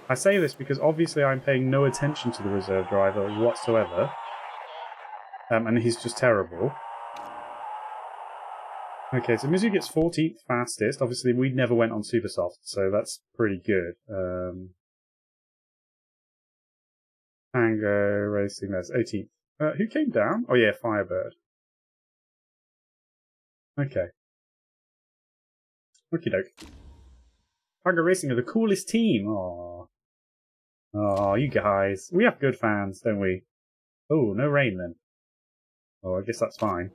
I say this because obviously I'm paying no attention to the reserve driver whatsoever. And he's just terrible. Okay, so Mizu gets 14th fastest. Obviously, we never went on Super Soft, so that's pretty good. Pango Racing, that's 18th. Who came down? Oh yeah, Firebird. Okay. Okie doke. Pango Racing are the coolest team. Aww. Oh, you guys. We have good fans, don't we? Oh, no rain then. Oh, I guess that's fine.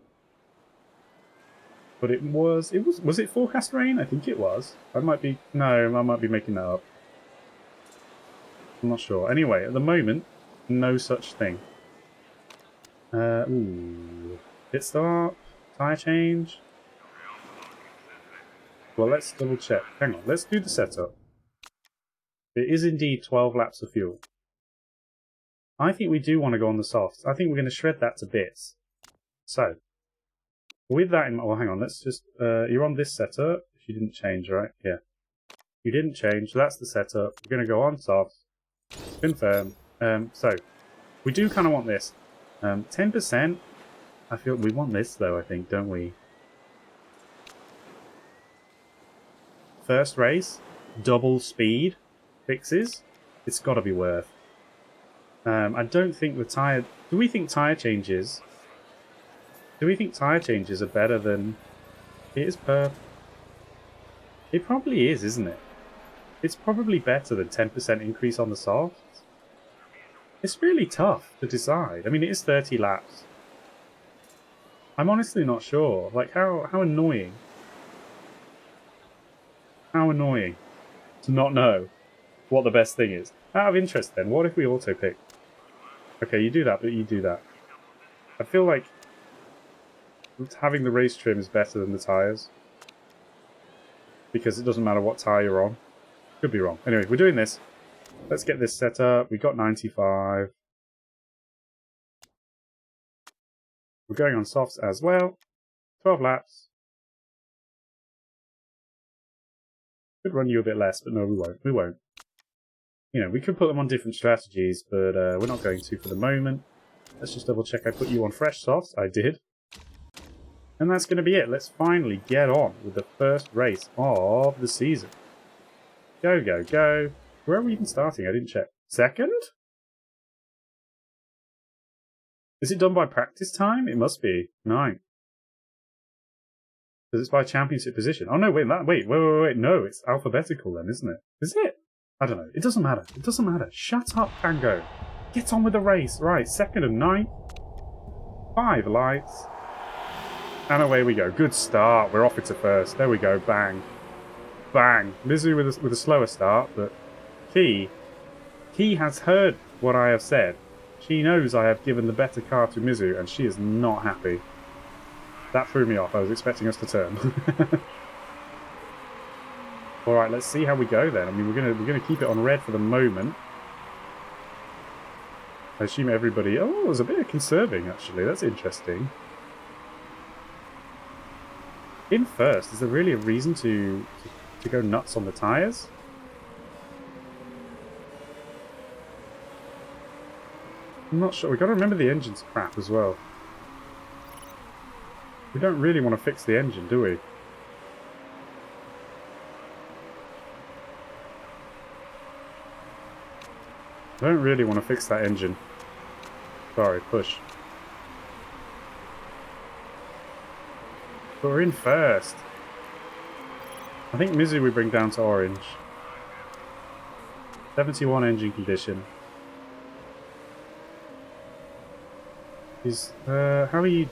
But was it forecast rain? I think it was. I might be making that up. I'm not sure. Anyway, at the moment, no such thing. Ooh. Pit stop. Tyre change. Well, let's double check. Hang on, let's do the setup. It is indeed 12 laps of fuel. I think we do want to go on the softs. I think we're going to shred that to bits. So, with that in mind, well, hang on, let's just, you're on this setup. You didn't change, right? Yeah. You didn't change, so that's the setup. We're going to go on softs. Confirm. So, we do kind of want this. 10%. I feel we want this, though, I think, don't we? First race, double speed fixes. It's got to be worth. I don't think the tyre... Do we think tyre changes... Do we think tyre changes are better than... It is per... It probably is, isn't it? It's probably better than 10% increase on the softs. It's really tough to decide. I mean, it is 30 laps. I'm honestly not sure. Like, how annoying. How annoying to not know what the best thing is. Out of interest then, what if we auto-pick? Okay, you do that, but you do that. I feel like having the race trim is better than the tyres. Because it doesn't matter what tyre you're on. Could be wrong. Anyway, we're doing this. Let's get this set up. We got 95. We're going on softs as well. 12 laps. Could run you a bit less, but no, we won't. We won't. You know, we could put them on different strategies, but we're not going to for the moment. Let's just double check I put you on fresh softs. I did. And that's going to be it. Let's finally get on with the first race of the season. Go, go, go. Where are we even starting? I didn't check. Second? Is it done by practice time? It must be. 9. Because it's by championship position. Oh no, wait, wait. No, it's alphabetical then, isn't it? Is it? I don't know. It doesn't matter. It doesn't matter. Shut up, Pango. Get on with the race. Right, 2nd and 9. 5 lights. And away we go. Good start. We're off into 1st. There we go. Bang. Bang. Mizu with a slower start, but Key has heard what I have said. She knows I have given the better car to Mizu, and she is not happy. That threw me off. I was expecting us to turn. Alright, let's see how we go then. I mean, we're gonna keep it on red for the moment. I assume everybody... Oh, there's a bit of conserving, actually. That's interesting. In 1st, is there really a reason to go nuts on the tyres? I'm not sure. We've got to remember the engine's crap as well. We don't really want to fix the engine, do we? I don't really want to fix that engine. Sorry, push. But we're in 1st. I think Mizu we bring down to orange. 71 engine condition. Is how are you?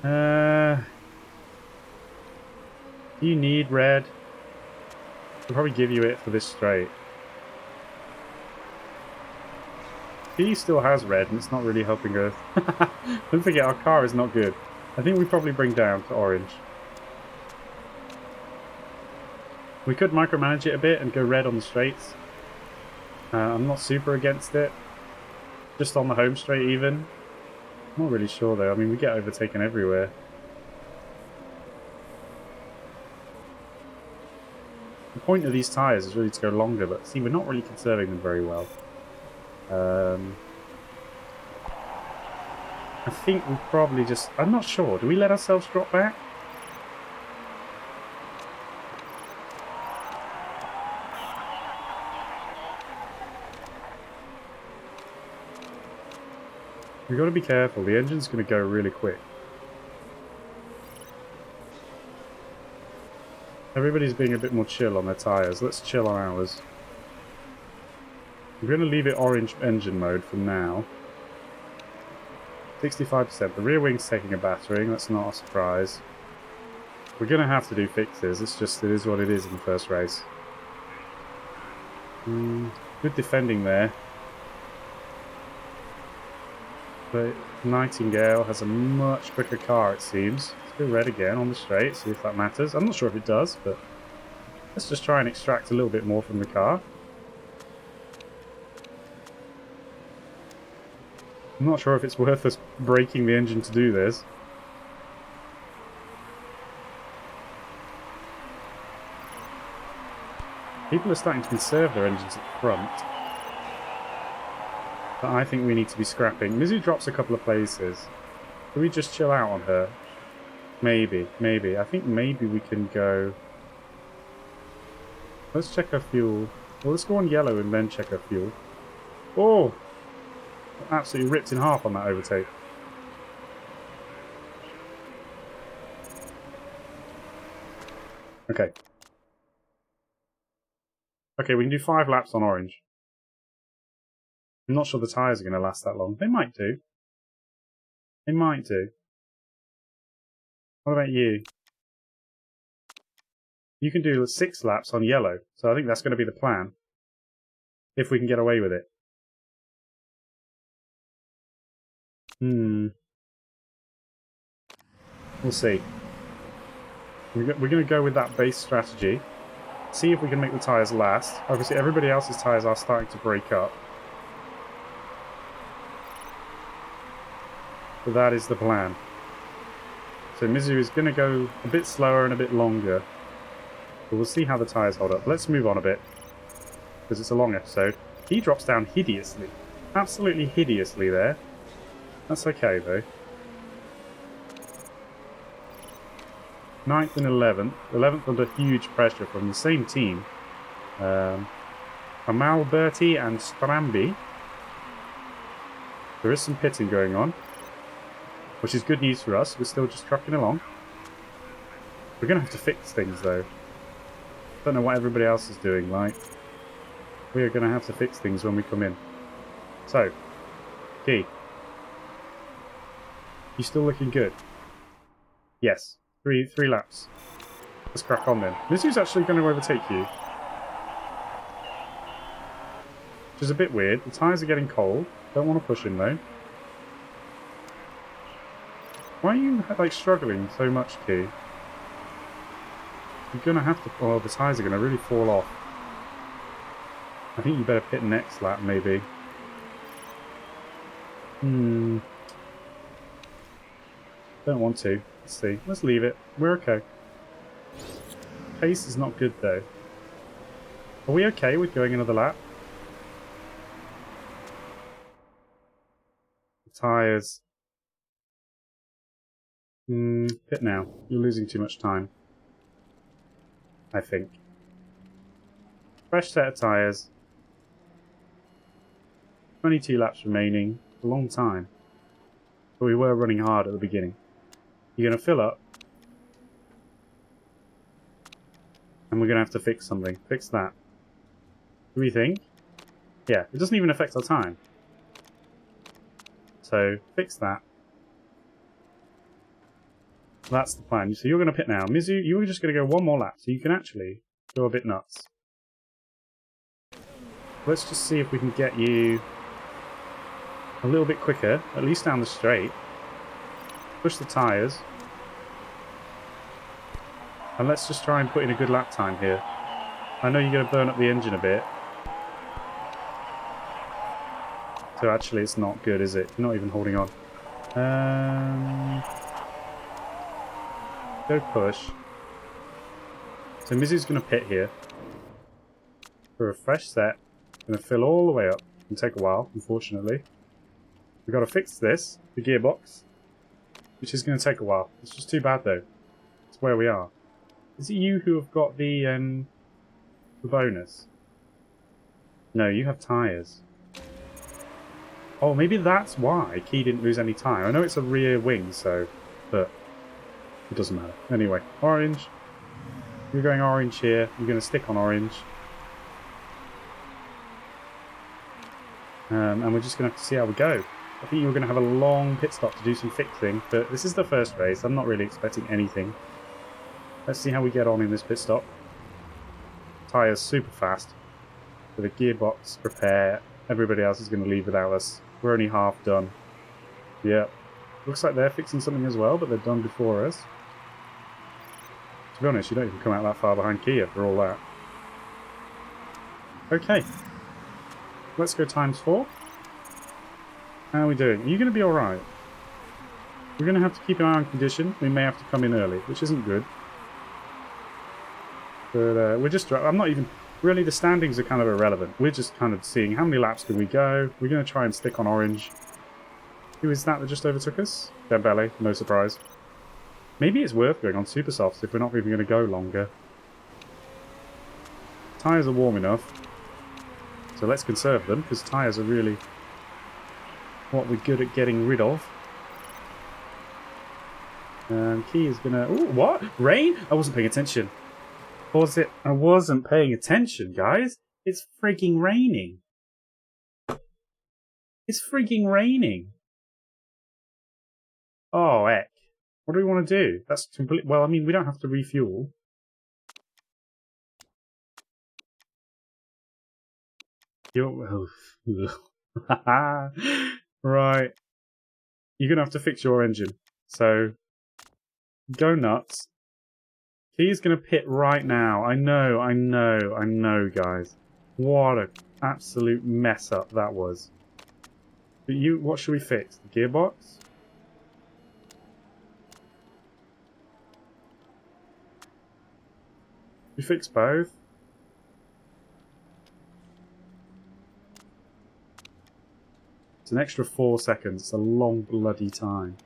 Do you need red? I'll probably give you it for this straight. He still has red, and it's not really helping us. Don't forget, our car is not good. I think we probably bring down to orange. We could micromanage it a bit and go red on the straights. I'm not super against it. Just on the home straight even. I'm not really sure though. I mean, we get overtaken everywhere. The point of these tyres is really to go longer, but see, we're not really conserving them very well. I think we probably just... I'm not sure. Do we let ourselves drop back? We've got to be careful. The engine's going to go really quick. Everybody's being a bit more chill on their tyres. Let's chill on ours. We're going to leave it orange engine mode for now. 65%. The rear wing's taking a battering. That's not a surprise. We're going to have to do fixes. It is what it is in the first race. Good defending there. But Nightingale has a much quicker car, it seems. Let's go red again on the straight, see if that matters. I'm not sure if it does, but let's just try and extract a little bit more from the car. I'm not sure if it's worth us breaking the engine to do this. People are starting to conserve their engines at front. But I think we need to be scrapping. Mizu drops a couple of places. Do we just chill out on her? Maybe, maybe. I think maybe we can go... Let's check her fuel. Well, let's go on yellow and then check her fuel. Oh! Absolutely ripped in half on that overtake. Okay. Okay, we can do 5 laps on orange. I'm not sure the tyres are going to last that long. They might do. They might do. What about you? You can do 6 laps on yellow, so I think that's going to be the plan. If we can get away with it. We'll see. We're going to go with that base strategy. See if we can make the tyres last. Obviously, everybody else's tyres are starting to break up. So that is the plan. So Mizu is going to go a bit slower and a bit longer. But we'll see how the tyres hold up. Let's move on a bit. Because it's a long episode. He drops down hideously. Absolutely hideously there. That's okay though. 9th and 11th. 11th under huge pressure from the same team. Amalberti and Strambi. There is some pitting going on. Which is good news for us. We're still just trucking along. We're going to have to fix things though. Don't know what everybody else is doing, like. We are going to have to fix things when we come in. So, Key. You still looking good? Yes. Three laps. Let's crack on then. Mizu's actually going to overtake you. Which is a bit weird. The tyres are getting cold. Don't want to push him though. Why are you like struggling so much, Key? You're going to have to... Oh, the tyres are going to really fall off. I think you better pit next lap, maybe. Don't want to. Let's see. Let's leave it. We're okay. Pace is not good, though. Are we okay with going another lap? The tyres... pit now. You're losing too much time. I think. Fresh set of tyres. 22 laps remaining. A long time. But we were running hard at the beginning. You're going to fill up. And we're going to have to fix something. Fix that. Do we think? Yeah, it doesn't even affect our time. So, fix that. That's the plan. So you're going to pit now. Mizu, you're just going to go one more lap, so you can actually go a bit nuts. Let's just see if we can get you a little bit quicker, at least down the straight. Push the tyres. And let's just try and put in a good lap time here. I know you're going to burn up the engine a bit. So actually it's not good, is it? You're not even holding on. Go push. So Mizu's going to pit here. For a fresh set. Going to fill all the way up. It'll take a while, unfortunately. We've got to fix this, the gearbox. Which is going to take a while. It's just too bad though. It's where we are. Is it you who have got the bonus? No, you have tyres. Oh, maybe that's why Key didn't lose any time. I know it's a rear wing, so... But... It doesn't matter. Anyway, orange. You're going orange here. You're going to stick on orange. And we're just going to have to see how we go. I think you're going to have a long pit stop to do some fixing. But this is the first race. I'm not really expecting anything. Let's see how we get on in this pit stop. Tyres super fast. With a gearbox repair. Everybody else is going to leave without us. We're only half done. Yep. Looks like they're fixing something as well, but they're done before us. To be honest, you don't even come out that far behind Kia for all that. Okay. Let's go times 4. How are we doing? Are you going to be alright? We're going to have to keep an eye on condition. We may have to come in early, which isn't good. But we're just... I'm not even... Really, the standings are kind of irrelevant. We're just kind of seeing how many laps can we go. We're going to try and stick on orange. Who is that just overtook us? Dembele, no surprise. Maybe it's worth going on super softs if we're not even going to go longer. Tyres are warm enough. So let's conserve them, because tyres are really what we're good at getting rid of. Key is going to... Ooh, what? Rain? I wasn't paying attention. Was it? I wasn't paying attention, guys. It's freaking raining. It's freaking raining. Oh, heck. What do we want to do? That's complete. Well, I mean, we don't have to refuel. Right. You're going to have to fix your engine. So, go nuts. He's going to pit right now. I know, guys. What an absolute mess up that was. But what should we fix? The gearbox? We fix both? It's an extra 4 seconds. It's a long bloody time.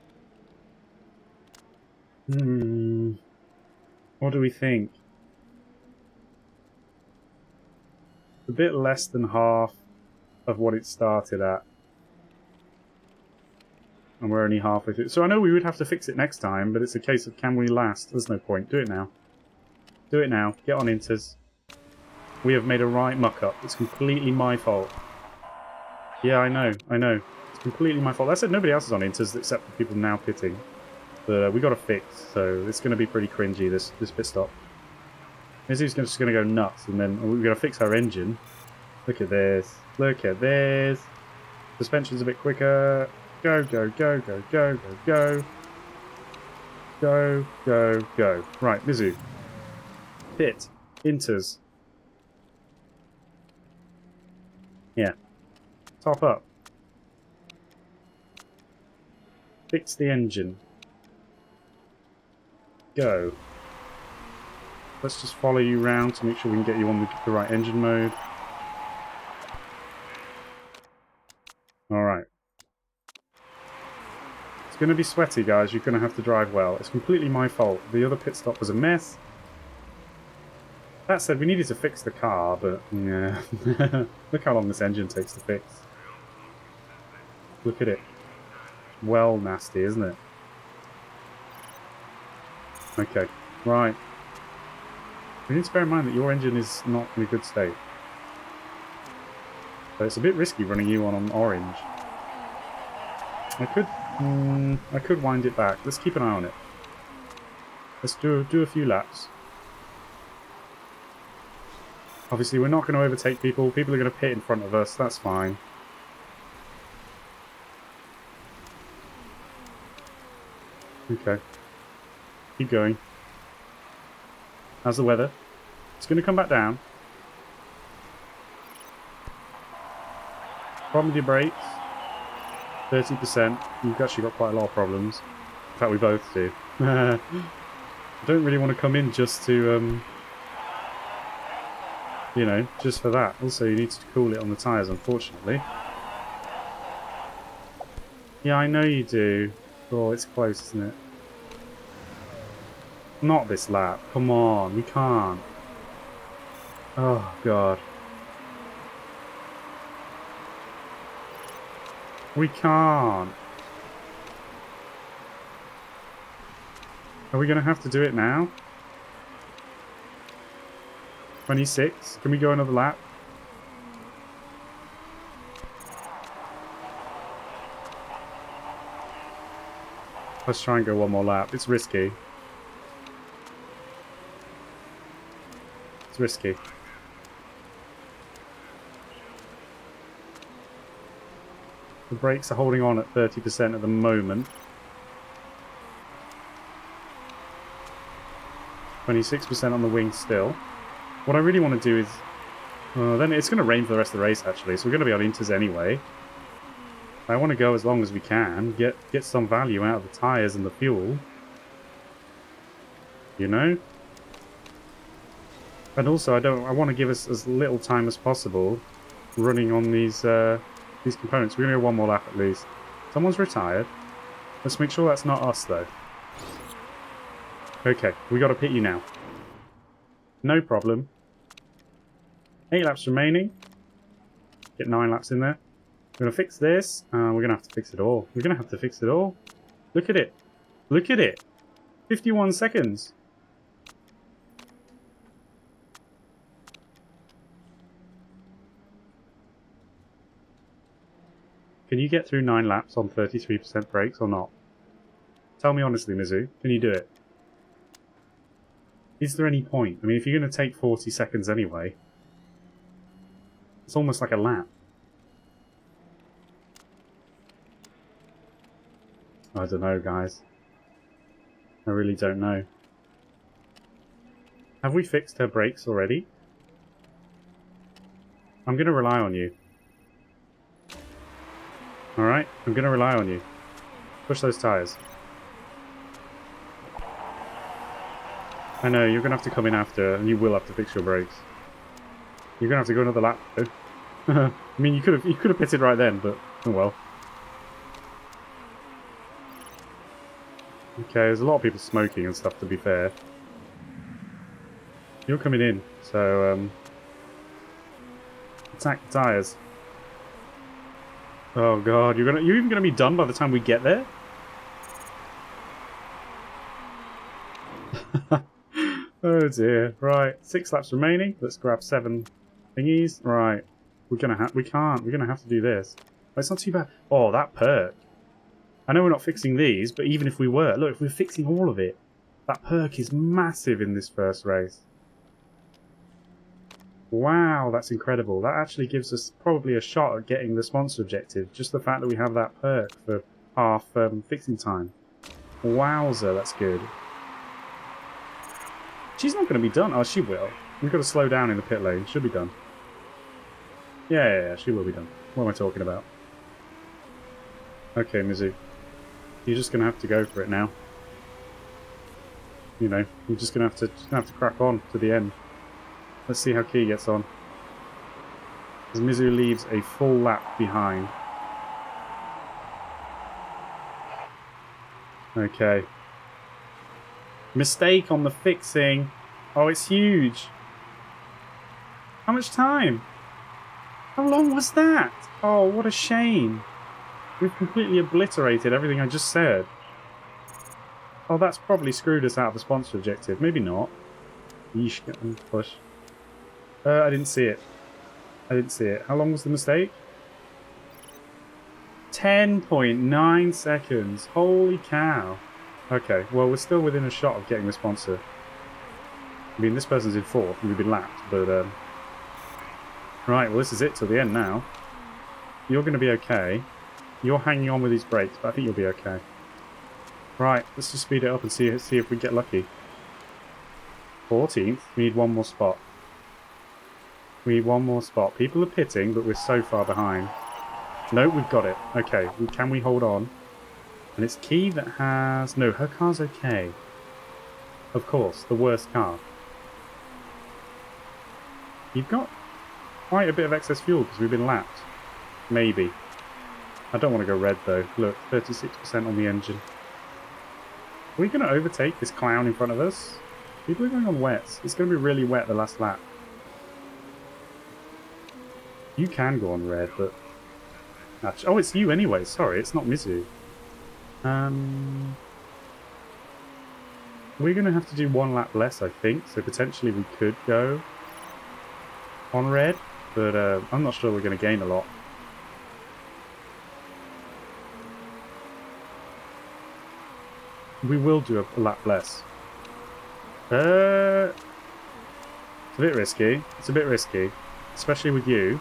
What do we think? A bit less than half of what it started at. And we're only halfway through. So I know we would have to fix it next time, but it's a case of can we last? There's no point. Do it now. Do it now. Get on Inters. We have made a right muck-up. It's completely my fault. Yeah, I know. It's completely my fault. I said nobody else is on inters except for people now pitting. But we got to fix, so it's going to be pretty cringy, this pit stop. Mizu's just going to go nuts, and then we're going to fix our engine. Look at this. Look at this. Suspension's a bit quicker. Go, go, go, go, go, go, go. Go, go, go. Right, Mizu. Pit. Inters. Yeah. Top up. Fix the engine. Go. Let's just follow you round to make sure we can get you on the right engine mode. Alright. It's going to be sweaty, guys. You're going to have to drive well. It's completely my fault. The other pit stop was a mess. That said, we needed to fix the car, but yeah. Look how long this engine takes to fix. Look at it. Well nasty, isn't it? Okay, right. We need to bear in mind that your engine is not in a good state. So it's a bit risky running you on orange. I could wind it back. Let's keep an eye on it. Let's do a few laps. Obviously, we're not going to overtake people. People are going to pit in front of us. That's fine. Okay. Keep going. How's the weather? It's going to come back down. Problem with your brakes? 30%. You've actually got quite a lot of problems. In fact, we both do. I don't really want to come in just to, you know, just for that. Also, you need to cool it on the tyres, unfortunately. Yeah, I know you do. Oh, it's close, isn't it? Not this lap. Come on, we can't. Oh, God. We can't. Are we going to have to do it now? 26. Can we go another lap? Let's try and go one more lap. It's risky. It's risky. The brakes are holding on at 30% at the moment. 26% on the wing still. What I really want to do is... then it's going to rain for the rest of the race, actually, so we're going to be on inters anyway. I want to go as long as we can, get some value out of the tyres and the fuel. You know? And also, I want to give us as little time as possible running on these components. We're going to go one more lap at least. Someone's retired. Let's make sure that's not us, though. Okay, we got to pit you now. No problem. 8 laps remaining. Get 9 laps in there. We're going to fix this. We're going to have to fix it all. We're going to have to fix it all. Look at it. Look at it. 51 seconds. Can you get through 9 laps on 33% brakes or not? Tell me honestly, Mizu. Can you do it? Is there any point? I mean, if you're going to take 40 seconds anyway, it's almost like a lap. I don't know, guys. I really don't know. Have we fixed her brakes already? I'm going to rely on you. Alright, I'm going to rely on you. Push those tyres. I know, you're going to have to come in after, and you will have to fix your brakes. You're going to have to go another lap, though. I mean, you could have pitted right then, but oh well. Okay, there's a lot of people smoking and stuff, to be fair. You're coming in, so attack the tyres. Oh god, you're even gonna be done by the time we get there? Oh Oh dear. Right, 6 laps remaining. Let's grab 7 thingies. Right, we're gonna have. We can't. We're gonna have to do this. Oh, it's not too bad. Oh, that perk. I know we're not fixing these, but even if we were, look, if we're fixing all of it, that perk is massive in this first race. Wow, that's incredible. That actually gives us probably a shot at getting the sponsor objective. Just the fact that we have that perk for half fixing time. Wowzer, that's good. She's not going to be done. Oh, she will. We've got to slow down in the pit lane. She'll be done. Yeah, she will be done. What am I talking about? Okay, Mizu. You're just going to have to go for it now. You know, you're just going to have to crack on to the end. Let's see how Key gets on. As Mizu leaves a full lap behind. Okay. Mistake on the fixing. Oh, it's huge. How much time? How long was that? Oh, what a shame. We've completely obliterated everything I just said. Oh, that's probably screwed us out of the sponsor objective. Maybe not. Yeesh, push. I didn't see it. I didn't see it. How long was the mistake? 10.9 seconds. Holy cow. Okay, well, we're still within a shot of getting the sponsor. I mean, this person's in 4th and we've been lapped, but... Right, well, this is it till the end now. You're going to be okay. You're hanging on with these brakes, but I think you'll be okay. Right, let's just speed it up and see if we get lucky. 14th. We need one more spot. We need one more spot. People are pitting, but we're so far behind. No, we've got it. Okay, can we hold on? And it's Key that has... No, her car's okay. Of course, the worst car. You've got quite a bit of excess fuel because we've been lapped. Maybe. I don't want to go red though. Look, 36% on the engine. Are we going to overtake this clown in front of us? People are going on wets. It's going to be really wet the last lap. You can go on red, but... Actually, oh, it's you anyway. Sorry, it's not Mizu. We're going to have to do 1 lap less, I think. So potentially we could go on red, but I'm not sure we're going to gain a lot. We will do a lap less. It's a bit risky. It's a bit risky, especially with you.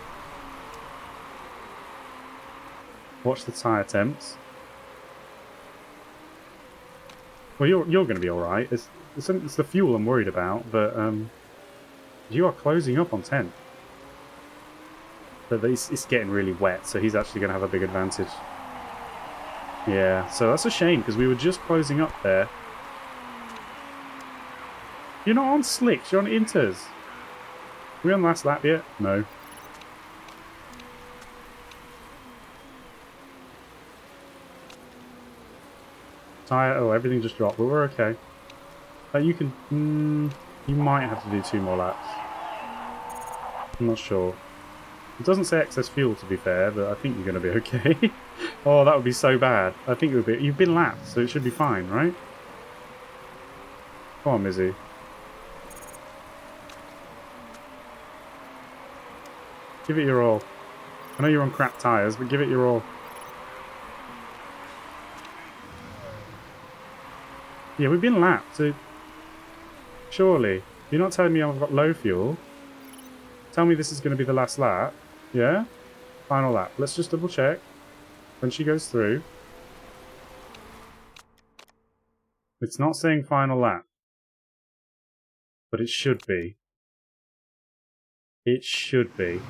Watch the tyre temps. Well, you're going to be all right. It's the fuel I'm worried about, but you are closing up on 10th. But it's getting really wet, so he's actually going to have a big advantage. Yeah, so that's a shame because we were just closing up there. You're not on slicks, you're on inters. Are we on the last lap yet? No. Tyre, oh, everything just dropped, but we're okay. You can, you might have to do 2 more laps. I'm not sure. It doesn't say excess fuel, to be fair, but I think you're going to be okay. Oh, that would be so bad. I think it would be. You've been lapped, so it should be fine, right? Come on, Mizzy. Give it your all. I know you're on crap tyres, but give it your all. Yeah, we've been lapped, so... Surely. You're not telling me I've got low fuel. Tell me this is going to be the last lap. Yeah? Final lap. Let's just double check. When she goes through. It's not saying final lap. But it should be. It should be.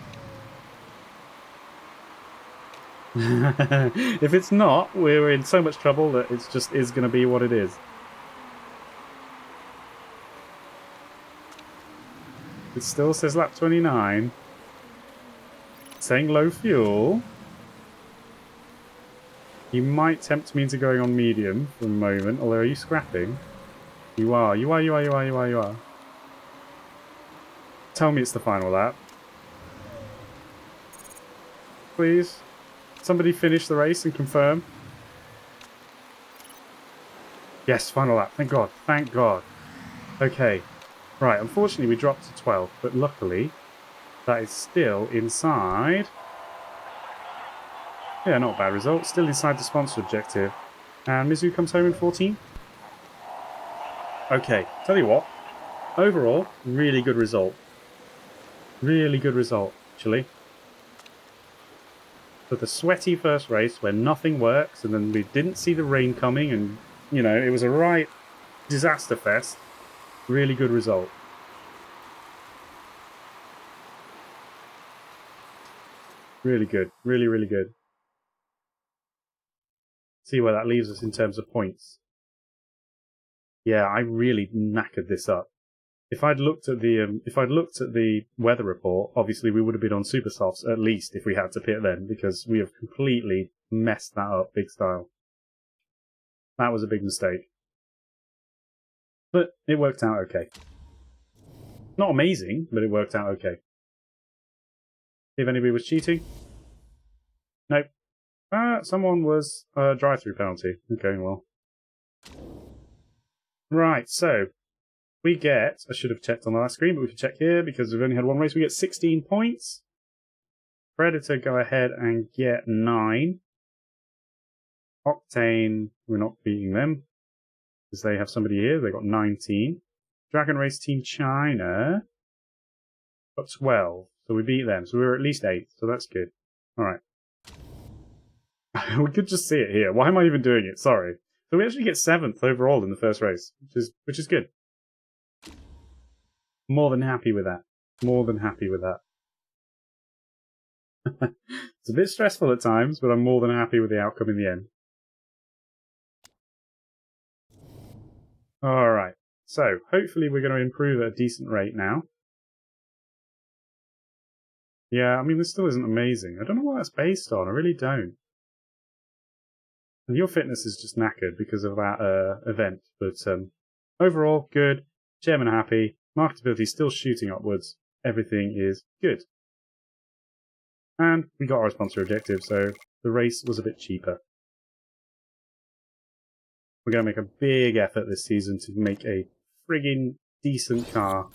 If it's not, we're in so much trouble that it's just is going to be what it is. It still says lap 29. Saying low fuel. You might tempt me into going on medium for a moment, although are you scrapping? You are. Tell me it's the final lap. Please. Somebody finish the race and confirm. Yes, final lap. Thank God. Thank God. Okay. Right, unfortunately we dropped to 12th, but luckily that is still inside. Yeah, not a bad result. Still inside the sponsor objective. And Mizu comes home in 14th. Okay, tell you what. Overall, really good result. Really good result, actually. For the sweaty first race where nothing works and then we didn't see the rain coming and, you know, it was a right disaster fest. Really good result. Really good. Really, really good. See where that leaves us in terms of points. Yeah, I really knackered this up. If I'd looked at the weather report, obviously we would have been on super softs at least if we had to pit then, because we have completely messed that up big style. That was a big mistake. But it worked out okay. Not amazing, but it worked out okay. See if anybody was cheating? Nope. Someone was drive-through penalty. Okay, well. Right, so we get, I should have checked on the last screen, but we can check here because we've only had one race. We get 16 points. Predator go ahead and get 9. Octane, we're not beating them because they have somebody here. They got 19. Dragon Race Team China got 12. So we beat them. So we were at least 8. So that's good. Alright. We could just see it here. Why am I even doing it? Sorry. So we actually get 7th overall in the first race, which is good. More than happy with that. More than happy with that. It's a bit stressful at times, but I'm more than happy with the outcome in the end. Alright, so hopefully we're going to improve at a decent rate now. Yeah, I mean, this still isn't amazing. I don't know what that's based on, I really don't. And your fitness is just knackered because of that event, but overall, good. Chairman happy. Marketability still shooting upwards. Everything is good. And we got our sponsor objective, so the race was a bit cheaper. We're going to make a big effort this season to make a friggin' decent car.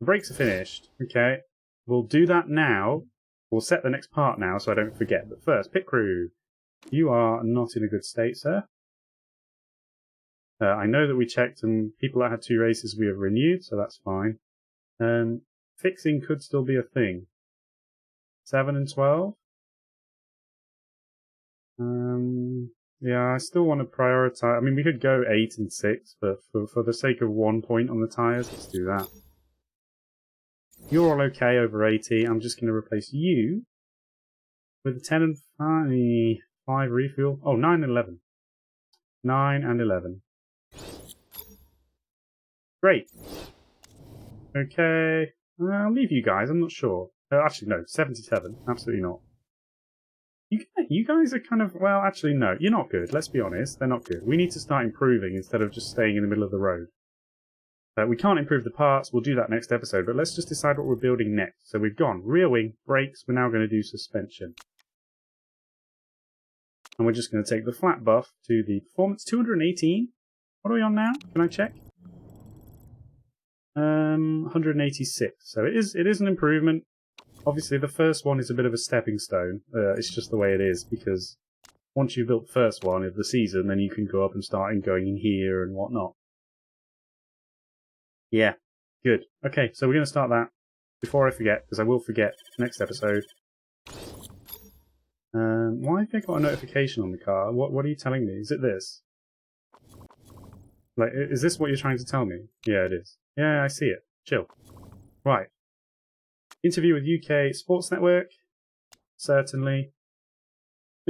The brakes are finished. Okay, we'll do that now. We'll set the next part now so I don't forget. But first, pit crew. You are not in a good state, sir. I know that we checked and people that had 2 races we have renewed, so that's fine. Fixing could still be a thing. 7 and 12? Yeah, I still want to prioritize. I mean, we could go 8 and 6, but for the sake of 1 point on the tyres, let's do that. You're all okay over 80. I'm just going to replace you with a 10 and 5 refuel. Oh, 9 and 11. 9 and 11. Great. Okay. I'll leave you guys. I'm not sure. Actually, no. 77. Absolutely not. You guys are kind of... Well, actually, no. You're not good. Let's be honest. They're not good. We need to start improving instead of just staying in the middle of the road. We can't improve the parts. We'll do that next episode. But let's just decide what we're building next. So we've gone rear wing, brakes. We're now going to do suspension. And we're just going to take the flat buff to the performance 218. What are we on now? Can I check? 186. So it is an improvement. Obviously, the first one is a bit of a stepping stone. It's just the way it is, because once you've built the first one of the season, then you can go up and start going in here and whatnot. Yeah, good. Okay, so we're going to start that before I forget, because I will forget next episode. Why have they got a notification on the car? What are you telling me? Is it this? Like, is this what you're trying to tell me? Yeah, it is. Yeah, I see it. Chill. Right. Interview with UK Sports Network. Certainly.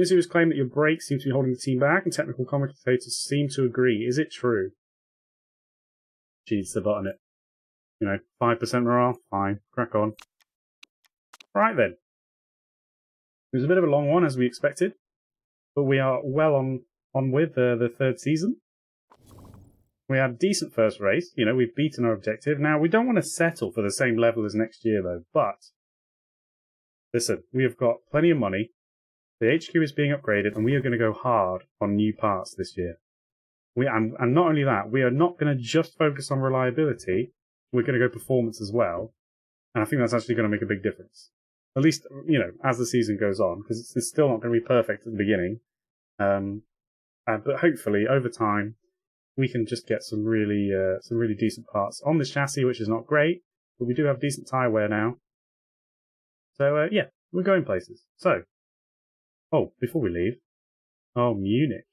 Mizu has claimed that your brakes seem to be holding the team back, and technical commentators seem to agree. Is it true? Cheats the button it. You know, 5% morale? Fine. Crack on. Right then. It was a bit of a long one, as we expected. But we are well on with the 3rd season. We had a decent first race. You know, we've beaten our objective. Now, we don't want to settle for the same level as next year, though. But, listen, we have got plenty of money. The HQ is being upgraded, and we are going to go hard on new parts this year. And not only that, we are not going to just focus on reliability. We're going to go performance as well. And I think that's actually going to make a big difference. At least, as the season goes on, because it's still not going to be perfect at the beginning. But hopefully, over time, we can just get some really decent parts on this chassis, which is not great, but we do have decent tyre wear now. So, yeah, we're going places. So, before we leave, Munich.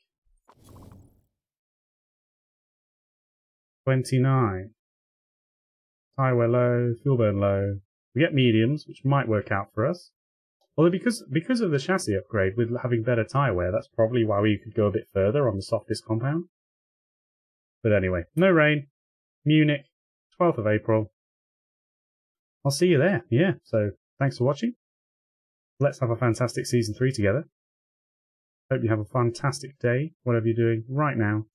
29. Tyre wear low, fuel burn low. We get mediums, which might work out for us. Although because of the chassis upgrade, with having better tyre wear, that's probably why we could go a bit further on the softest compound. But anyway, no rain. Munich, 12th of April. I'll see you there. Yeah, so thanks for watching. Let's have a fantastic Season 3 together. Hope you have a fantastic day, whatever you're doing right now.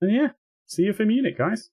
And yeah, see you for Munich, guys.